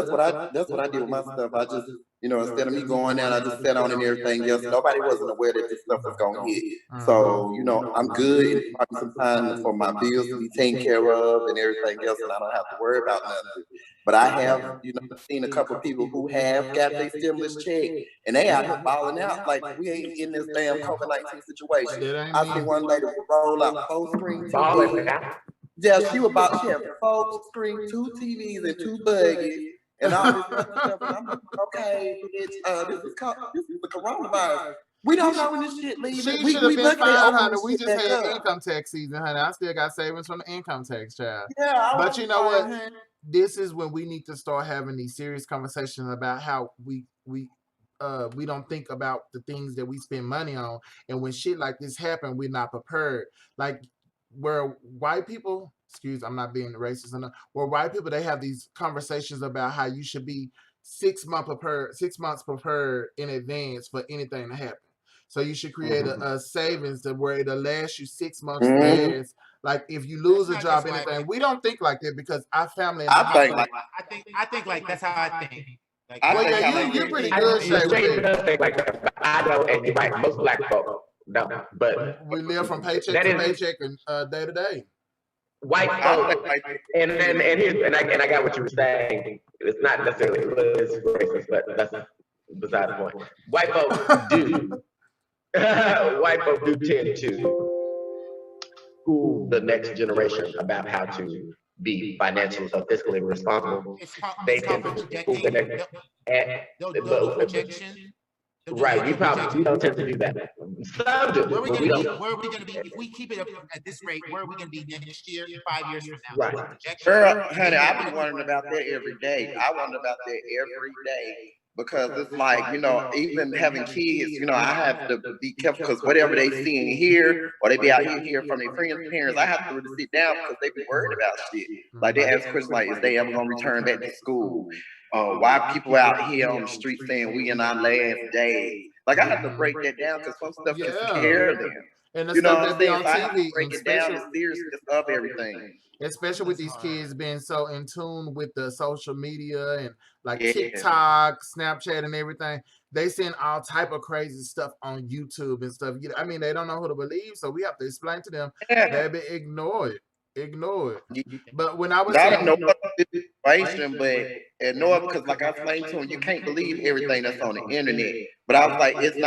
that's what I did with my stuff. I just, you know, instead of me going down, I just sat on it and everything else. Nobody wasn't aware that this stuff was gonna hit. So, you know, I'm good and probably some time for my bills to be taken care of and everything else, and I don't have to worry about nothing. But I have, you know, seen a couple of people who have got their stimulus check and they out here balling out like we ain't in this damn COVID-19 situation. I seen one lady roll out 4 screen TVs. Yeah, she had 4 screen, 2 TVs and 2 buggies and all this other stuff. And I'm like, okay, bitch, this is the coronavirus. We don't know when this shit leaves. She should have been fine, honey. We just had income tax season, honey. I still got savings from the income tax, child. Yeah, but you know what? Honey. This is when we need to start having these serious conversations about how we don't think about the things that we spend money on, and when shit like this happen, we're not prepared. Like where white people, I'm not being racist enough. Where white people, they have these conversations about how you should be 6 months prepared in advance for anything to happen. So you should create a savings to where it'll last you 6 months fast. Like if you lose a job, anything, we don't think like that because our family. I think like that's how I think. Like, well, yeah, you're pretty good. Shay does think like that, but I don't, and you're right. Most black folk don't, but we live from paycheck to paycheck and day to day. White folk, and I got what you were saying. It's not necessarily it's racist, but that's beside the point. White folk do. White folk do tend to school the next generation about how to be financially or fiscally responsible. They tend to school the next projection. Right, we don't tend to do that. Some do, where are we going to be if we keep it up at this rate? Where are we going to be next year, 5 years from now? Right. Girl, honey, I've been wondering about that every day. I wonder about that every day. Because it's like, you know, even having kids, you know, I have to be careful because whatever they see and hear, or they be out here from their friends' parents, I have to really sit down because they be worried about shit. Like they ask questions like, is they ever gonna return back to school? Why people out here on the street saying we in our last days? Like I have to break that down because some stuff can scare them. And the you know stuff that be on TV, break it down the seriousness of everything. Especially with these kids being so in tune with the social media and like TikTok, Snapchat, and everything. They send all type of crazy stuff on YouTube and stuff. I mean, they don't know who to believe, so we have to explain to them, baby, ignore it. But when I was saying, know the situation, but ignore it because, like I explained to him, you can't believe everything that's on the internet. But I was like, it's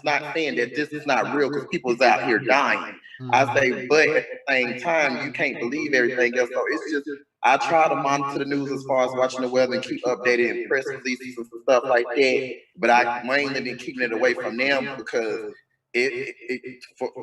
not saying that this is not real because people's out here dying. I say, but at the same time, you can't believe everything else. So it's just, I try to monitor the news as far as watching the weather and keep updated and press releases and stuff like that. But I mainly been keeping it away from them because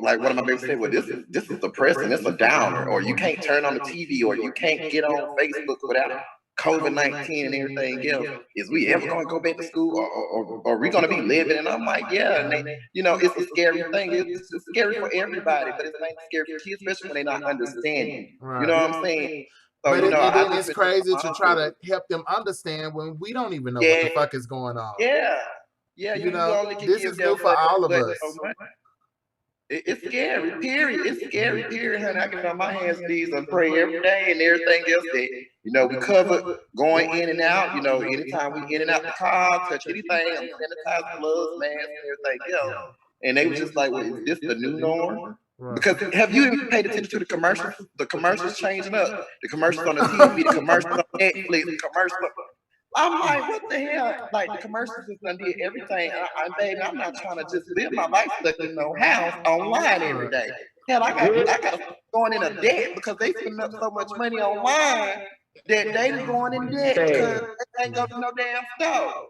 like one of my babies said, well, this is depressing, it's a downer, or you can't turn on the TV, or you can't get on Facebook without COVID-19 and everything else. Is we ever going to go back to school, or are we going to be living? And I'm like, yeah. And they, you know, it's a scary thing. It's scary for everybody, but it's not scary for kids, especially when they're not understanding. Right. You know what I'm saying? So, but then it's crazy to try to help them understand when we don't even know what the fuck is going on. Yeah, you know, this is good for all of us. It's scary, period. It's scary, period, honey. I get on my hands, knees, and pray every day and everything else that, you know, we cover going in and out. You know, anytime we in and out the car, touch anything, I'm sanitizing gloves, masks, and everything else. And they were just like, well, is this the new norm? Right. Because have you even paid attention to the commercials? The commercials changing up. The commercials on the TV, the commercials on Netflix, the commercials. I'm like, what the hell? Like the commercials just done did everything. Baby, I'm not trying to just live my life stuck in no house online every day. Hell, I got going in a debt because they spend up so much money online that they going in debt because they ain't go to no damn store.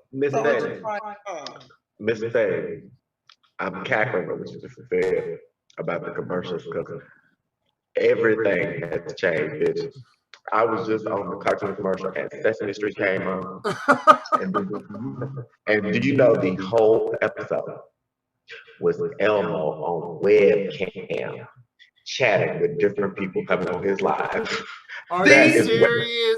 Miss Faye, I'm cackling with you just said about the commercials because everything has changed, bitch. I was just on the cartoon commercial and Sesame Street came on. And do you know the whole episode was Elmo on webcam chatting with different people coming on his live. Are you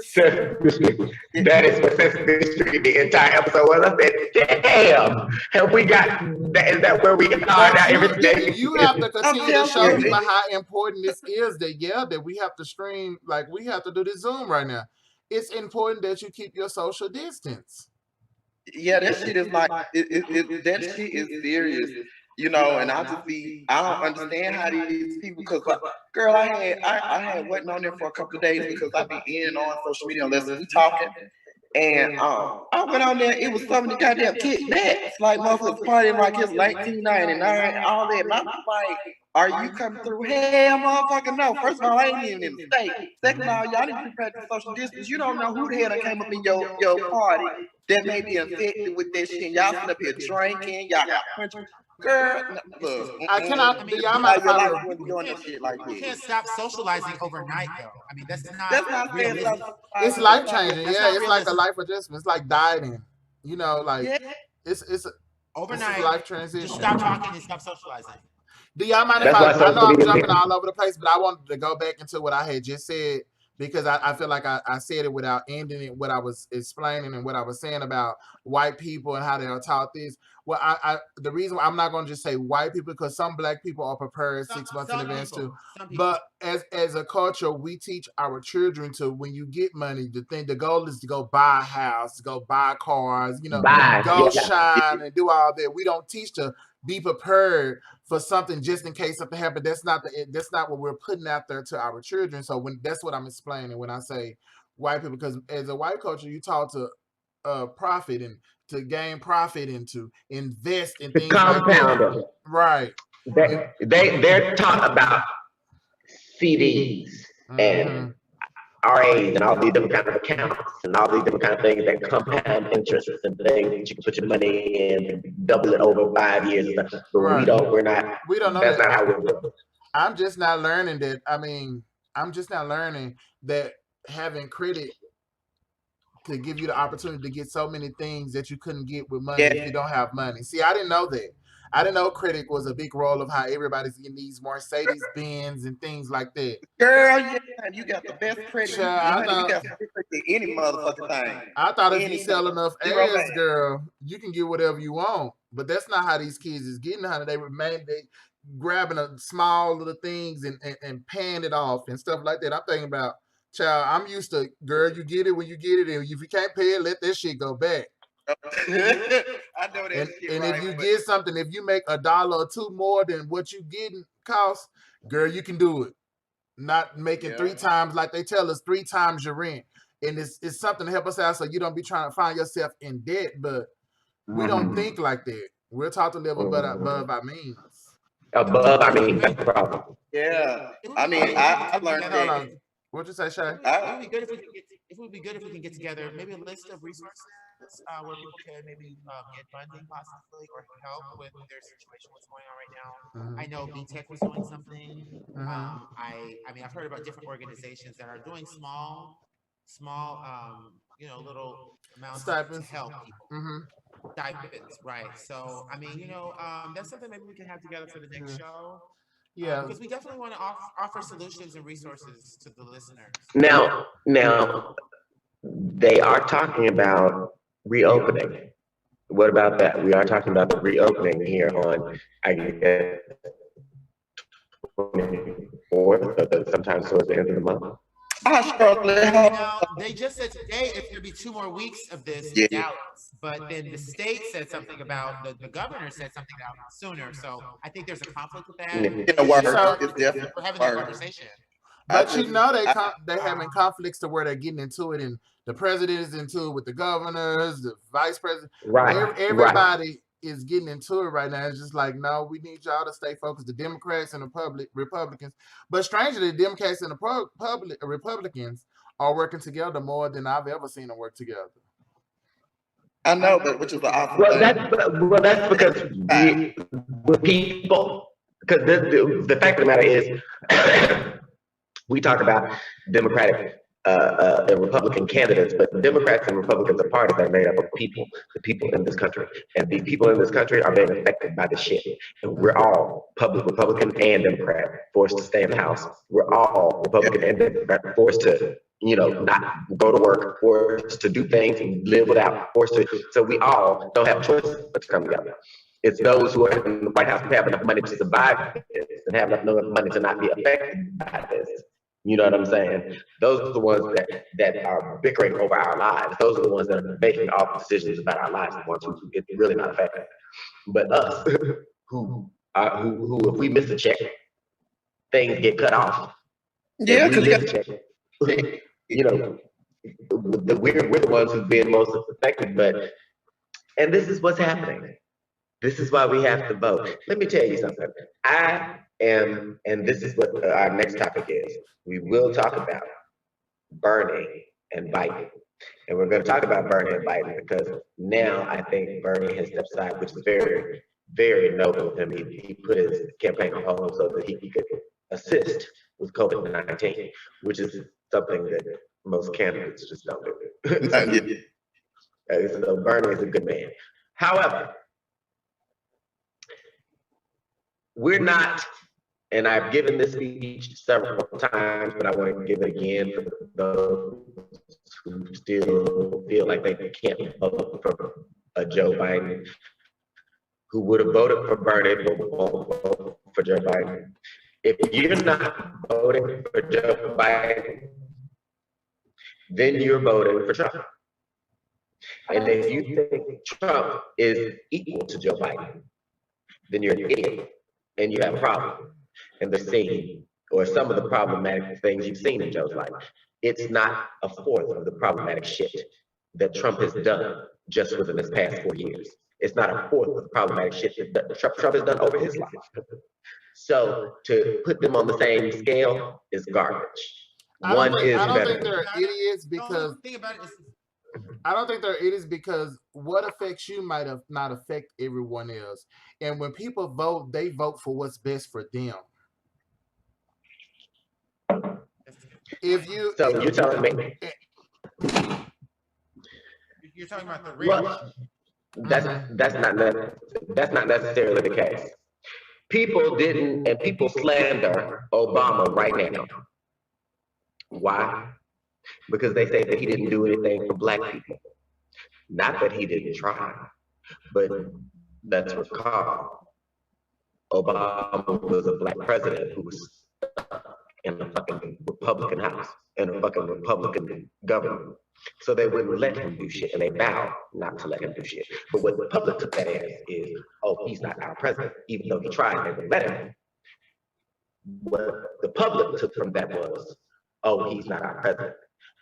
serious? That is what Sesame Street the entire episode was. I said, damn, have we got that? Is that where we are now? Everything you have to continue to show people how important this is. That we have to stream, like we have to do this Zoom right now. It's important that you keep your social distance. Yeah, that shit is like that shit is serious. You know, and I don't understand how these people, because girl, I had waiting on there for a couple of days because I be in and on social media unless we talking. And I went on there, it was so many goddamn kickbacks, like motherfuckers partying like it's 1999, all that. And I'm like, are you coming through? Hell, motherfucker, no. First of all, I ain't even in the state. Second of all, y'all need to practice social distance. You don't know who the hell that came up in your party that may be infected with that shit. Y'all sit up here drinking, y'all got punching. Girl, look, I cannot. You can't stop socializing overnight, though. I mean, that's not realistic. It's life changing. Yeah, it's like a life adjustment. It's like dieting. You know, like it's overnight life transition. Just stop talking and stop socializing. Do y'all mind if I know I'm jumping all over the place, but I wanted to go back into what I had just said because I feel like I said it without ending it, what I was explaining and what I was saying about white people and how they are taught this. Well, the reason why I'm not going to just say white people, because some black people are prepared 6 months in advance too. But as a culture, we teach our children to, when you get money, the goal is to go buy a house, to go buy cars, you know, go shine and do all that. We don't teach to be prepared for something just in case something happened. That's not what we're putting out there to our children. So that's what I'm explaining when I say white people, because as a white culture, you taught to profit and to gain profit and to invest in things like that. Right. They're taught about CDs and RAs and all these different kind of accounts and all these different kind of things that compound interest and things that you can put your money in and double it over 5 years and stuff. But we don't know that's not how we do it. I'm just not learning that. I mean, I'm just not learning that having credit to give you the opportunity to get so many things that you couldn't get with money if you don't have money. See, I didn't know that. I didn't know credit was a big role of how everybody's getting these Mercedes Benz and things like that. Girl, yeah, you got the best credit. You got any motherfucking thing. I thought if you sell enough ass, girl, you can get whatever you want. But that's not how these kids is getting, honey. They grabbing a small little things and paying it off and stuff like that. I'm thinking about, child, I'm used to, girl, you get it when you get it, and if you can't pay it, let that shit go back. I know that shit. And if you get something, if you make $1 or $2 more than what you getting cost, girl, you can do it. Not making 3 times, like they tell us, 3 times your rent. And it's something to help us out so you don't be trying to find yourself in debt, but we don't think like that. We're taught to live above our means. Above our means, that's the problem. Yeah. I mean, I learned that. What'd you say, Shay? It would be good if we can get together maybe a list of resources where people can maybe get funding possibly or help with their situation, what's going on right now. I know BTech was doing something. I mean, I've heard about different organizations that are doing small, little amounts to help people. Stipends, right? So, I mean, that's something maybe we can have together for the next show. Yeah, because we definitely want to offer solutions and resources to the listeners. Now, they are talking about reopening. What about that? We are talking about the reopening here on, I guess, 24th, sometimes towards the end of the month. They just said today it's going to be 2 more weeks of this Dallas, but then the state said something about the governor said something about sooner. So I think there's a conflict with that. We're having that conversation. But they're having conflicts to where they're getting into it, and the president is into it with the governors, the vice president. Right. Everybody is getting into it right now. It's just like, no, we need y'all to stay focused. The Democrats and the Republicans. But strangely, the Democrats and the Republicans are working together more than I've ever seen them work together. I know, but which is the opposite. That's because the people, because the fact of the matter is, we talk about Democratic and Republican candidates, but Democrats and Republicans are parties that are made up of people, the people in this country. And the people in this country are being affected by this shit. And we're all public Republican and Democrat forced to stay in the house. We're all Republican and Democrat forced to, not go to work, forced to do things and live without, forced to. So we all don't have a choice but to come together. It's those who are in the White House who have enough money to survive this and have enough money to not be affected by this. You know what I'm saying? Those are the ones that are bickering over our lives. Those are the ones that are making all the decisions about our lives, the ones who it's really not affecting. But us, who if we miss a check, things get cut off. Yeah, because we're the ones who've been most affected. And this is what's happening. This is why we have to vote. Let me tell you something. And this is what our next topic is. We will talk about Bernie and Biden. And we're going to talk about Bernie and Biden because now I think Bernie has stepped aside, which is very, very noble of him. He put his campaign on hold so that he could assist with COVID-19, which is something that most candidates just don't do. So Bernie is a good man. However, we're not, and I've given this speech several times, but I want to give it again for those who still feel like they can't vote for a Joe Biden, who would have voted for Bernie but won't vote for Joe Biden. If you're not voting for Joe Biden, then you're voting for Trump. And if you think Trump is equal to Joe Biden, then you're an idiot. And you have a problem. And the scene, or some of the problematic things you've seen in Joe's life, it's not a fourth of the problematic shit that Trump has done just within this past 4 years. It's not a fourth of the problematic shit that Trump has done over his life. So to put them on the same scale is garbage. I don't think they're idiots because I don't think they're idiots because what affects you might have not affect everyone else. And when people vote, they vote for what's best for them. You're telling me you're talking about the rich. That's not necessarily the case. People slander Obama right now. Why? Because they say that he didn't do anything for Black people. Not that he didn't try, but let's recall, Obama was a Black president who was stuck in a fucking Republican house, in a fucking Republican government. So they wouldn't let him do shit, and they vowed not to let him do shit. But what the public took that as is, oh, he's not our president, even though he tried, they wouldn't let him. What the public took from that was, oh, he's not our president.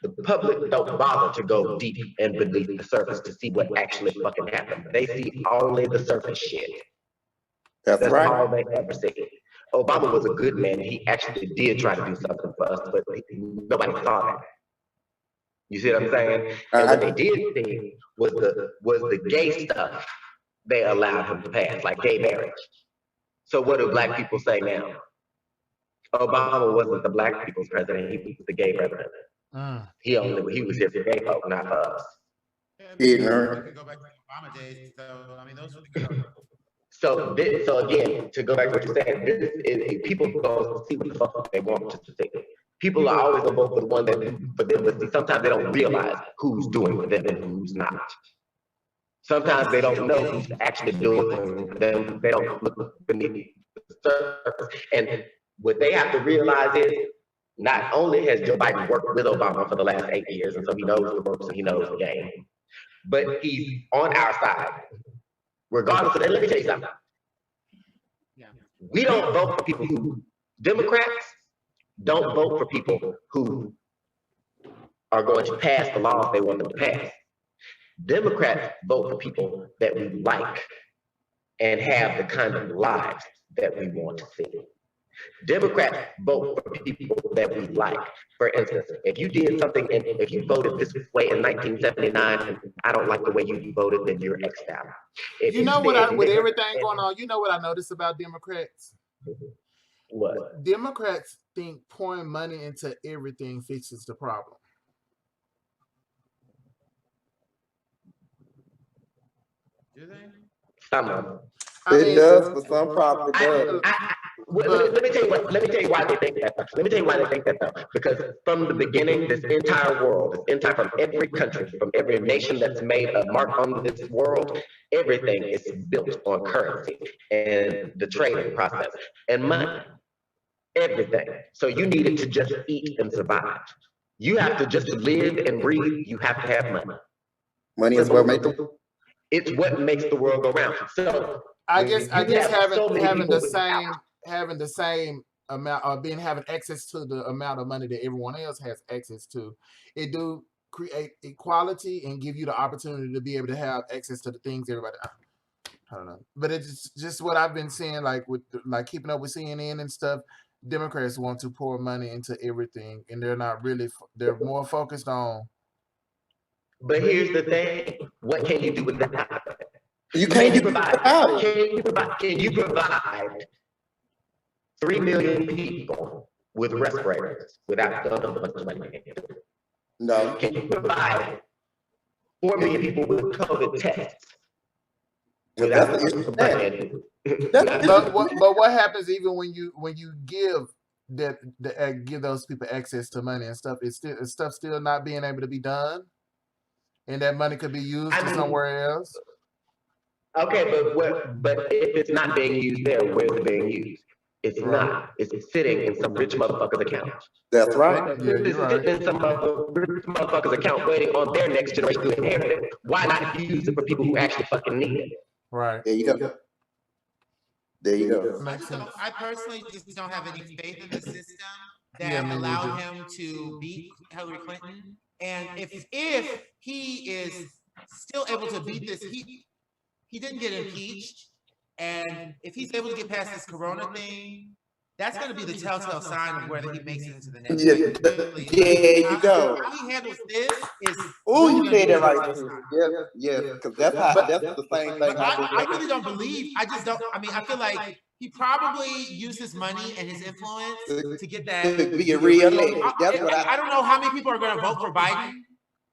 The public don't bother to go deep and beneath the surface to see what actually fucking happened. They see only the surface shit. That's right. All they ever see. Obama was a good man. He actually did try to do something for us, but nobody saw that. You see what I'm saying? And what they did see was the gay stuff they allowed him to pass, like gay marriage. So what do Black people say now? Obama wasn't the Black people's president, he was the gay president. He was here for gay folk, not for us. Go back to Obama days. So I mean, those were the good. So again, to go back to what you're saying, people go see what the fuck they want to see. People are always gonna vote for the one that do for them, but sometimes they don't realize who's doing for them and who's not. Sometimes they don't know who's actually doing for them. They don't look beneath the surface. And what they have to realize is, not only has Joe Biden worked with Obama for the last 8 years, and so he knows the ropes and he knows the game, but he's on our side. Regardless of that, let me tell you something. We don't vote for people who, Democrats don't vote for people who are going to pass the laws they want them to pass. Democrats vote for people that we like and have the kind of lives that we want to see. Democrats vote for people that we like. For instance, if you did something and if you voted this way in 1979 and I don't like the way you voted, then you're X'd out. You know what? With everything going on, you know what I noticed about Democrats? What? Democrats think pouring money into everything fixes the problem. Do they? Some of them. It does for some property. Let me tell you what. Let me tell you why they think that. Let me tell you why they think that though. Because from the beginning, this entire world, from every country, from every nation that's made a mark on this world, everything is built on currency and the trading process and money. Everything. So you need it to just eat and survive. You have to just live and breathe. You have to have money. Money is what makes It's what makes the world go round. So I guess having the same amount or having access to the amount of money that everyone else has access to, it do create equality and give you the opportunity to be able to have access to the things everybody. I don't know, but it's just what I've been seeing, like with keeping up with CNN and stuff. Democrats want to pour money into everything, and they're not really. They're more focused on. But here's the thing: what can you do with that? You can't do without it. Can you provide 3 million people with respirators without dumping a bunch of money? No. Can you provide 4 million people with COVID tests without dumping money? But what happens even when you give give those people access to money and stuff? Is stuff still not being able to be done, and that money could be used somewhere else. Okay, but if it's not being used there, where's it being used? It's not. It's sitting in some rich motherfucker's account. That's right. Yeah, you're right. It's sitting in some rich motherfucker's account waiting on their next generation to inherit it. Why not use it for people who actually fucking need it? Right. There you go. There you go. I personally just don't have any faith in the system that allowed him to beat Hillary Clinton. And if he is still able to beat this, he didn't get impeached. And if he's able to get past this corona thing, that's going to be the telltale sign of whether he makes it into the next. Yeah, you go. How he handles this is. Oh, you made it right. Yeah, because that's the same thing. But I really don't believe. I just don't. I mean, I feel like he probably used his money and his influence to get that. To be a real lady. That's what I don't know how many people are going to vote for Biden.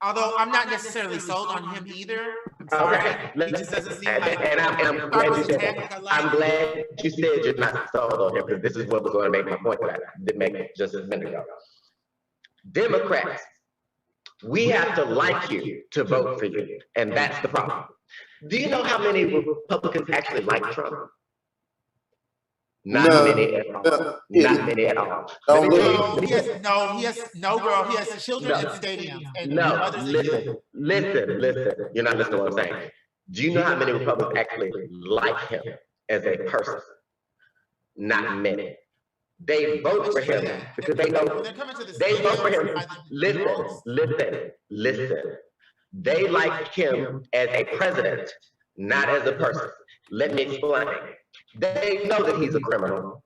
Although I'm not necessarily sold on him either. I'm sorry. He just doesn't seem like. And I'm glad you said that. I'm glad you said you're not sold on him, because this is what was going to make my point that I didn't make just a minute ago. Democrats, we have to like you to vote for you, and that's the problem. Do you know how many Republicans actually like Trump? Not many at all. Not many at all. He has children in stadiums. And listen. You're not listening to what I'm saying. Do you know how many Republicans actually like him as a person? Not many. They vote for him because they know they vote for him. Listen. They like him as a president, not as a person. Let me explain. They know that he's a criminal.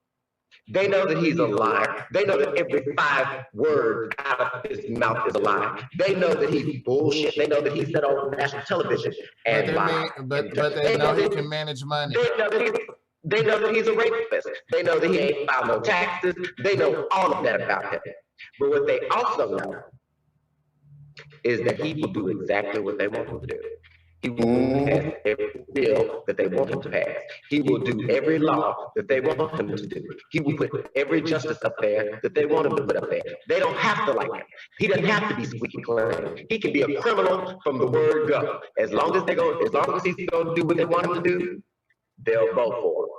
They know that he's a liar. They know that every 5 words out of his mouth is a lie. They know that he's bullshit. They know that he said on national television and lied. But they know he can manage money. They know that he's a rapist. They know that he ain't filed no taxes. They know all of that about him. But what they also know is that he will do exactly what they want him to do. He will pass every bill that they want him to pass. He will do every law that they want him to do. He will put every justice up there that they want him to put up there. They don't have to like him. He doesn't have to be squeaky clean. He can be a criminal from the word go. As long as he's going to do what they want him to do, they'll vote for him.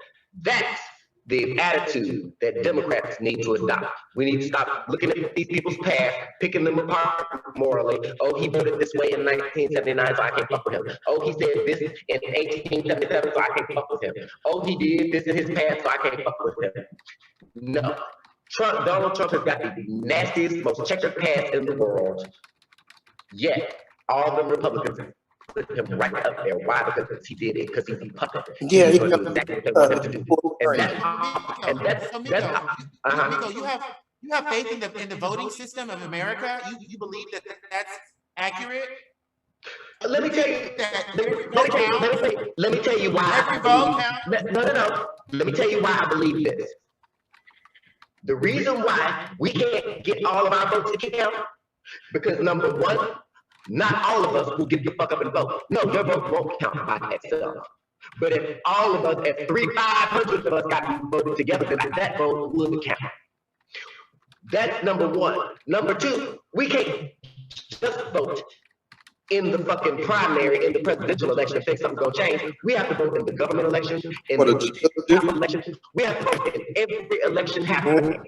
That's the attitude that Democrats need to adopt. We need to stop looking at these people's past, picking them apart morally. Oh, he voted this way in 1979, so I can't fuck with him. Oh, he said this in 1877, so I can't fuck with him. Oh, he did this in his past, so I can't fuck with him. No. Donald Trump has got the nastiest, most checkered past in the world. Yet, all the Republicans put him right up there. Why? Because he did it, because he's a puppet. Yeah, he exactly what they want him to do. And that's Miko, you have faith in the voting system of America? You believe that that's accurate? Let me tell you. Let me tell you why. Every vote counts? No. Let me tell you why I believe this. The reason why we can't get all of our votes to count, because number one, Not all of us will get the fuck up and vote. No, your vote won't count by itself. But if all of us, if 500 of us got voted together, then that vote would count. That's number one. Number two, we can't just vote in the fucking primary, in the presidential election, if think something's gonna change. We have to vote in the government election, in the election. We have to vote in every election happening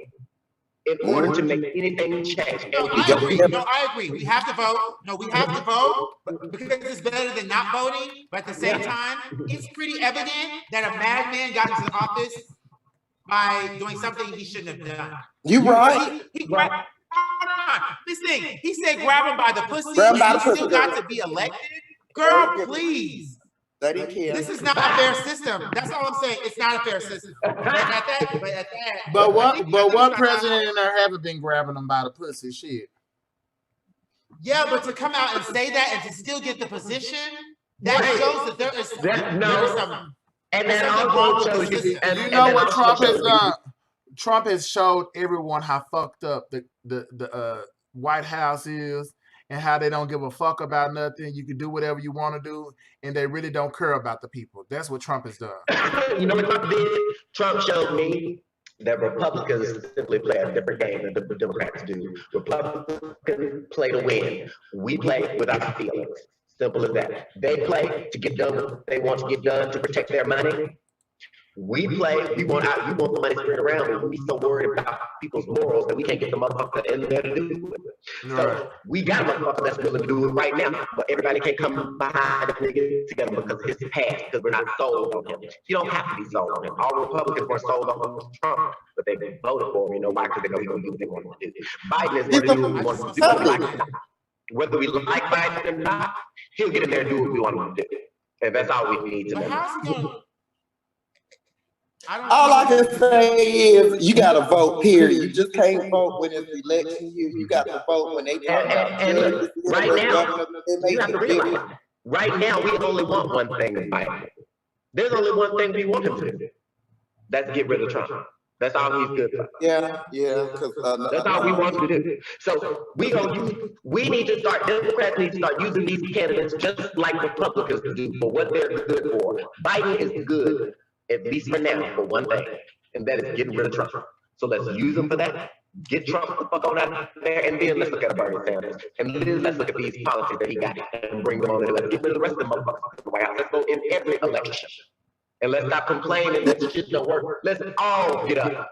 in order to make anything change. No, I agree. No, I agree. We have to vote. No, we have to vote because it's better than not voting. But at the same time, it's pretty evident that a madman got into the office by doing something he shouldn't have done. You right. He grabbed, this thing, he said grab him by the pussy, Grab him by and the he still pussy. got to be elected? Girl, please. This is not a fair system. That's all I'm saying. It's not a fair system. But what president in there haven't been grabbing them by the pussy? Shit. Yeah, but to come out and say that and to still get the position, that shows that there is some. And then also shows you, you know what Trump has done? Trump has showed everyone how fucked up the White House is and how they don't give a fuck about nothing. You can do whatever you want to do, and they really don't care about the people. That's what Trump has done. You know what Trump did? Trump showed me that Republicans simply play a different game than the Democrats do. Republicans play to win. We play without feelings. Simple as that. They play to get done what they want to get done to protect their money. We play, we want the money spread around, but we be so worried about people's morals that we can't get the motherfucker in there to do it. So we got a motherfucker that's willing to do it right now, but everybody can't come behind the nigga together because of his past, because we're not sold on him. You don't have to be sold on him. All Republicans were sold on Trump, but they voted for him. You know why? Because they know he's going to do what they want to do. Biden is going to do what he wants to do. Whether we like Biden or not, he'll get in there and do what we want him to do. And that's all we need to know. All I can say is you got to vote, period. You just can't vote when it's election year. You got to vote when they talk about and right now, you have to realize, right now, we only want one thing in Biden. There's only one thing we want him to do. That's get rid of Trump. That's all he's good for. Yeah. That's all we want to do. So we need to start, Democrats need to start using these candidates just like Republicans do for what they're good for. Biden is good, at least for now, for one thing, and that is getting rid of Trump. So let's use him for that. Get Trump the fuck on out there, and then let's look at Bernie Sanders. And then let's look at these policies that he got and bring them on and let's get rid of the rest of the motherfuckers in the White House. Let's go in every election. And let's stop complaining that shit don't work. Let's all get up,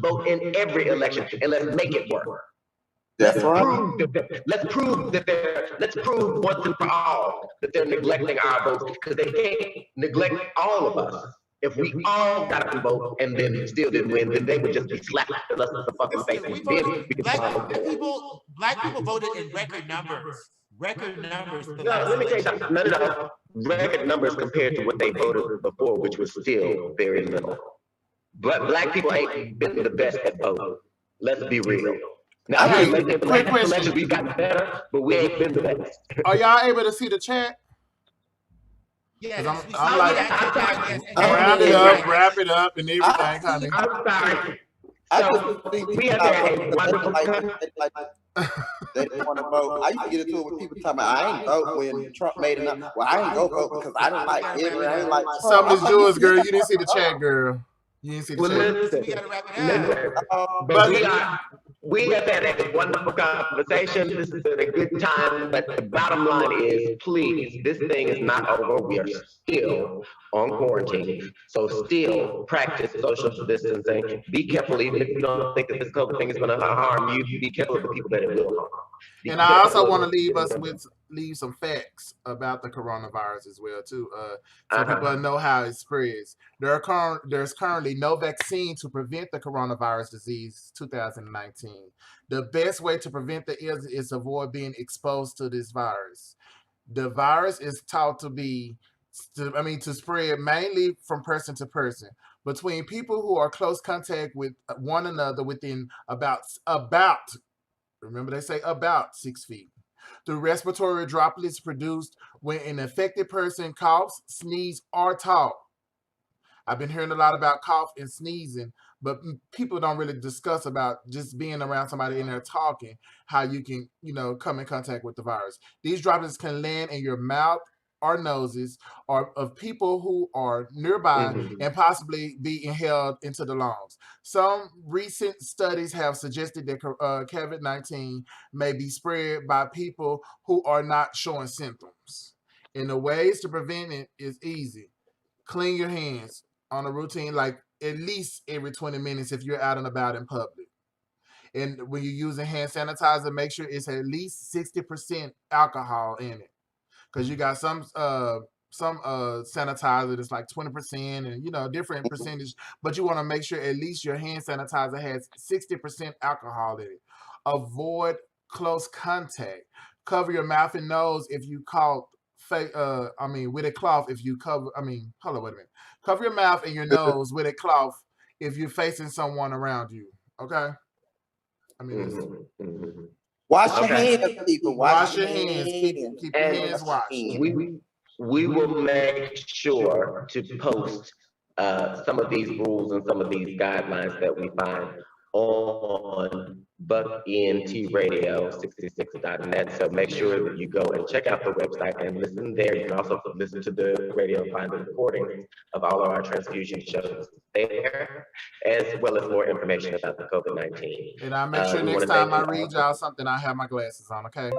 vote in every election, and let's make it work. That's right. Let's prove once and for all that they're neglecting our votes, because they can't neglect all of us. If we all got to vote and then still didn't win, then they would just be slapping us in the fucking face. Black people voted in record numbers. Record numbers. No, let me tell you something. No. Record numbers compared to what they voted before, which was still very little. But black people ain't been the best at voting. Let's be real. Now, quick question. We've gotten better, but we ain't been the best. Are y'all able to see the chat? Yes, I'm like, wrap it up, and everything, honey. I'm sorry. I just think we have a wonderful they didn't want to vote. I used to get into it with people talking about I ain't vote when Trump made it up. Well, I ain't go vote because I don't like him. I ain't like Trump. Some of this Jewish girl, you didn't see the chat, girl. You didn't see the chat. We gotta wrap it up. But we have had a wonderful conversation. This has been a good time. But the bottom line is, please, this thing is not over. We are still on quarantine. So still practice social distancing. Be careful, even if you don't think that this COVID thing is going to harm you. Be careful of the people that it will harm. And I also want to leave some facts about the coronavirus as well too, so people know how it spreads. There's currently no vaccine to prevent the coronavirus disease 2019. The best way to prevent the illness is to avoid being exposed to this virus. The virus is thought to spread mainly from person to person, between people who are close contact with one another within about remember they say about 6 feet. The respiratory droplets produced when an infected person coughs, sneezes, or talks. I've been hearing a lot about cough and sneezing, but people don't really discuss about just being around somebody in there talking, how you can, come in contact with the virus. These droplets can land in your mouth or noses or of people who are nearby and possibly be inhaled into the lungs. Some recent studies have suggested that COVID-19 may be spread by people who are not showing symptoms. And the ways to prevent it is easy. Clean your hands on a routine, like at least every 20 minutes if you're out and about in public. And when you're using hand sanitizer, make sure it's at least 60% alcohol in it. Because you got some sanitizer that's like 20% and different percentage, but you want to make sure at least your hand sanitizer has 60% alcohol in it. Avoid close contact. Cover your mouth and nose if you cough. With a cloth if you cover. Hold on, wait a minute. Cover your mouth and your nose with a cloth if you're facing someone around you. Okay. Wash your hands, people. Wash your hands. Keep your hands washed. We will make sure to post some of these rules and some of these guidelines that we find on buckent radio66.net. So make sure that you go and check out the website and listen there. You can also listen to the radio and find the recordings of all of our transfusion shows there, as well as more information about the COVID-19. And I'll make sure next time I read y'all something, I have my glasses on, okay?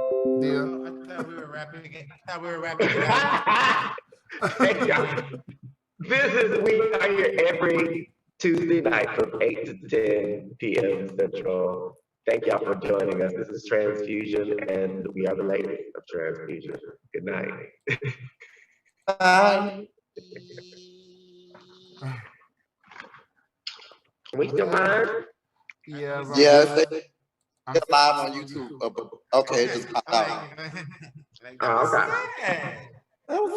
Deal? I thought we were wrapping it up. Thank y'all. We are here every Tuesday night from 8 to 10 p.m. Central. Thank y'all for joining us. This is Transfusion, and we are the ladies of Transfusion. Good night. Bye. We still live? Yeah. I'm live on YouTube. Okay, it just popped out. Oh, okay. That was